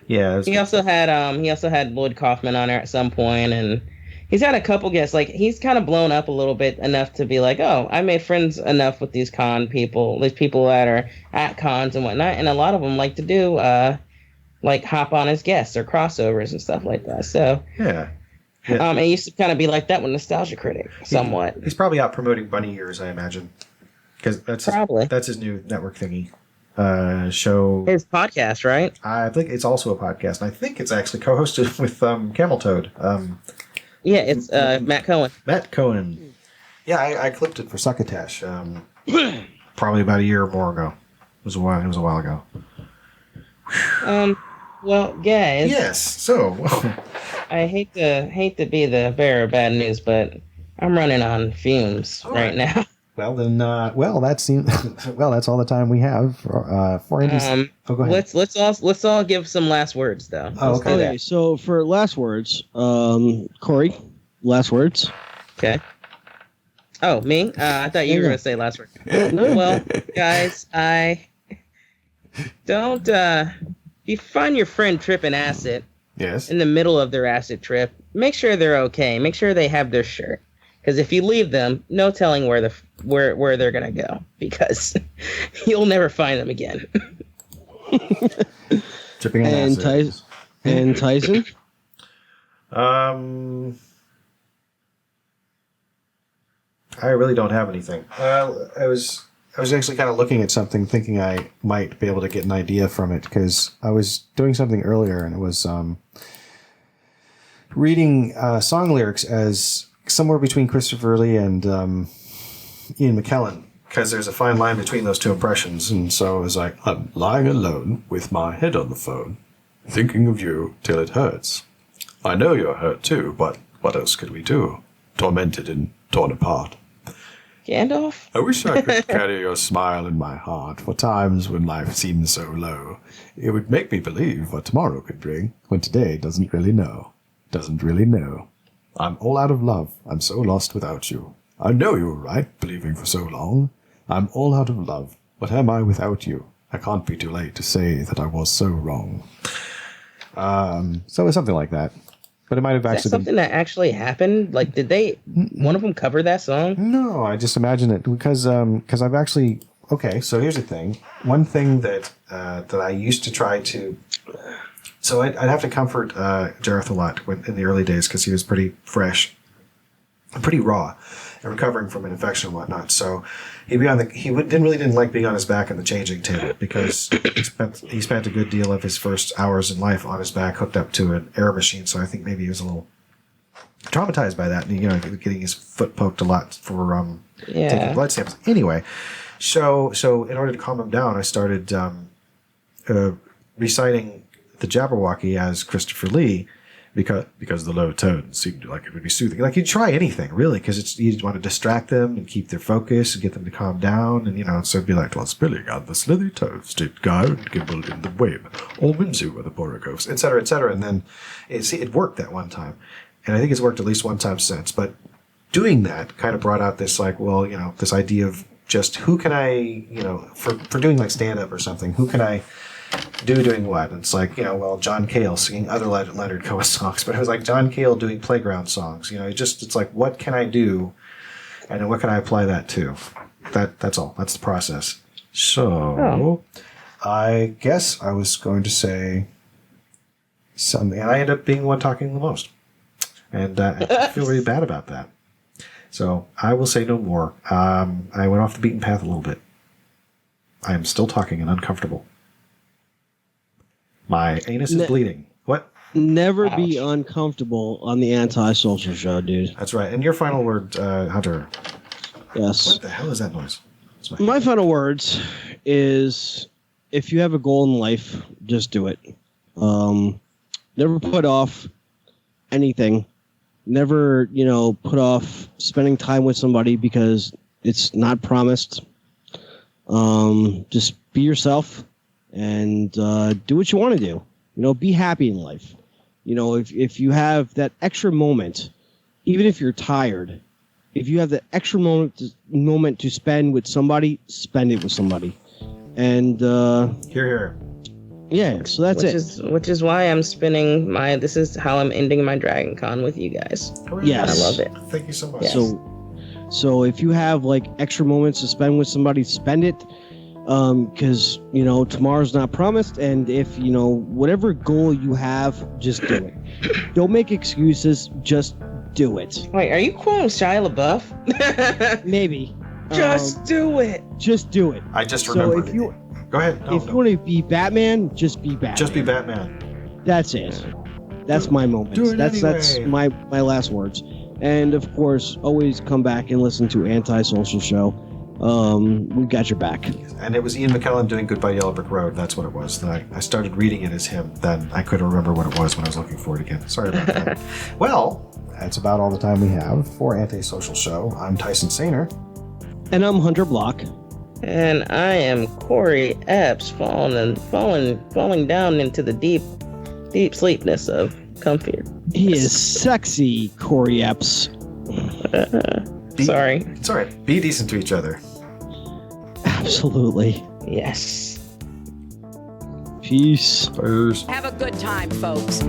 Yeah. He also had Lloyd Kaufman on there at some point, and he's had a couple guests. Like, he's kind of blown up a little bit enough to be like, oh, I made friends enough with these con people, these people that are at cons and whatnot, and a lot of them like to do like hop on as guests or crossovers and stuff like that. So it used to kind of be like that with Nostalgia Critic, somewhat. He's probably out promoting Bunny Ears, I imagine, because that's his new network thingy. Show his podcast, right? I think it's also a podcast, and I think it's actually co-hosted with Camel Toad. It's Matt Cohen. Matt Cohen. Yeah, I clipped it for Succotash probably about a year or more ago. It was a while ago. Well, guys. Yes. So I hate to be the bearer of bad news, but I'm running on fumes right now. Well then, that's all the time we have for Andy's. Go ahead. Let's all give some last words though. Oh, okay. So for last words, Korey, last words. Okay. Oh, me? I thought you were going to say last word. Well, guys, I don't. If you find your friend tripping acid, in the middle of their acid trip, make sure they're okay. Make sure they have their shirt. Because if you leave them, no telling where they're gonna go, because you'll never find them again. Tripping on acid. And Tyson. I really don't have anything. I was actually kind of looking at something, thinking I might be able to get an idea from it, because I was doing something earlier, and it was reading song lyrics as somewhere between Christopher Lee and Ian McKellen, because there's a fine line between those two impressions. And so it was like, I'm lying alone with my head on the phone, thinking of you till it hurts. I know you're hurt too, but what else could we do? Tormented and torn apart. Gandalf? I wish I could carry your smile in my heart for times when life seems so low. It would make me believe what tomorrow could bring, when today doesn't really know. Doesn't really know. I'm all out of love. I'm so lost without you. I know you were right, believing for so long. I'm all out of love. What am I without you? I can't be too late to say that I was so wrong. So it's something like that. But it might have actually something that actually happened. Like, did they? One of them cover that song? No, I just imagine it because I've actually. Okay, so here's the thing. One thing that I used to try to. So I'd have to comfort Jareth a lot in the early days because he was pretty fresh, pretty raw, and recovering from an infection and whatnot. So he'd be didn't like being on his back in the changing table because he spent a good deal of his first hours in life on his back hooked up to an air machine. So I think maybe he was a little traumatized by that, and getting his foot poked a lot for taking blood samples. Anyway, so in order to calm him down, I started reciting the Jabberwocky as Christopher Lee, because the low tone seemed like it would be soothing. Like, you'd try anything, really, because you want to distract them and keep their focus and get them to calm down. And, so it'd be like, spilling on the slithy toes did guy and gimbled in the web, all whimsy were the boracos, et cetera, et cetera. And then it worked that one time. And I think it's worked at least one time since. But doing that kind of brought out this, this idea of just who can I, for doing like stand-up or something, who can I doing what? And it's like, John Cale singing other Leonard Cohen songs, but it was like John Cale doing playground songs. It's like, what can I do? And then what can I apply that to? That's all. That's the process. So I guess I was going to say something, and I ended up being the one talking the most. And I feel really bad about that. So I will say no more. I went off the beaten path a little bit. I am still talking and uncomfortable. My anus is bleeding. What? Never be uncomfortable on the Antisocial Show, dude. That's right. And your final word, Hunter? Yes. What the hell is that noise? My final words is, if you have a goal in life, just do it. Never put off anything. Never, put off spending time with somebody because it's not promised. Just be yourself. And do what you want to do. Be happy in life. If you have that extra moment, even if you're tired, if you have that extra moment to spend with somebody, spend it with somebody. And here. Yeah, so that's it. Which is why I'm spinning this is how I'm ending my Dragon Con with you guys. Yes. I love it. Thank you so much. Yes. So if you have extra moments to spend with somebody, spend it. Because tomorrow's not promised, and if whatever goal you have, just do it. Don't make excuses, just do it. Wait, are you quoting Shia LaBeouf? Maybe. Just do it. Just do it. I just remembered. So if you go ahead. If you want to be Batman, just be Batman. Just be Batman. That's it. That's my moment. That's my last words. And of course, always come back and listen to Antisocial Show. We got your back. And it was Ian McKellen doing Goodbye Yellow Brick Road. That's what it was. Then I started reading it as him. Then I couldn't remember what it was when I was looking for it again. Sorry about that. Well, that's about all the time we have for Antisocial Show. I'm Tyson Sainer. And I'm Hunter Block. And I am Korey Epps, falling down into the deep sleepness of comfort. He is sexy, Korey Epps. Sorry. It's all right. Be decent to each other. Absolutely. Yes. Peace. Peace. Have a good time, folks.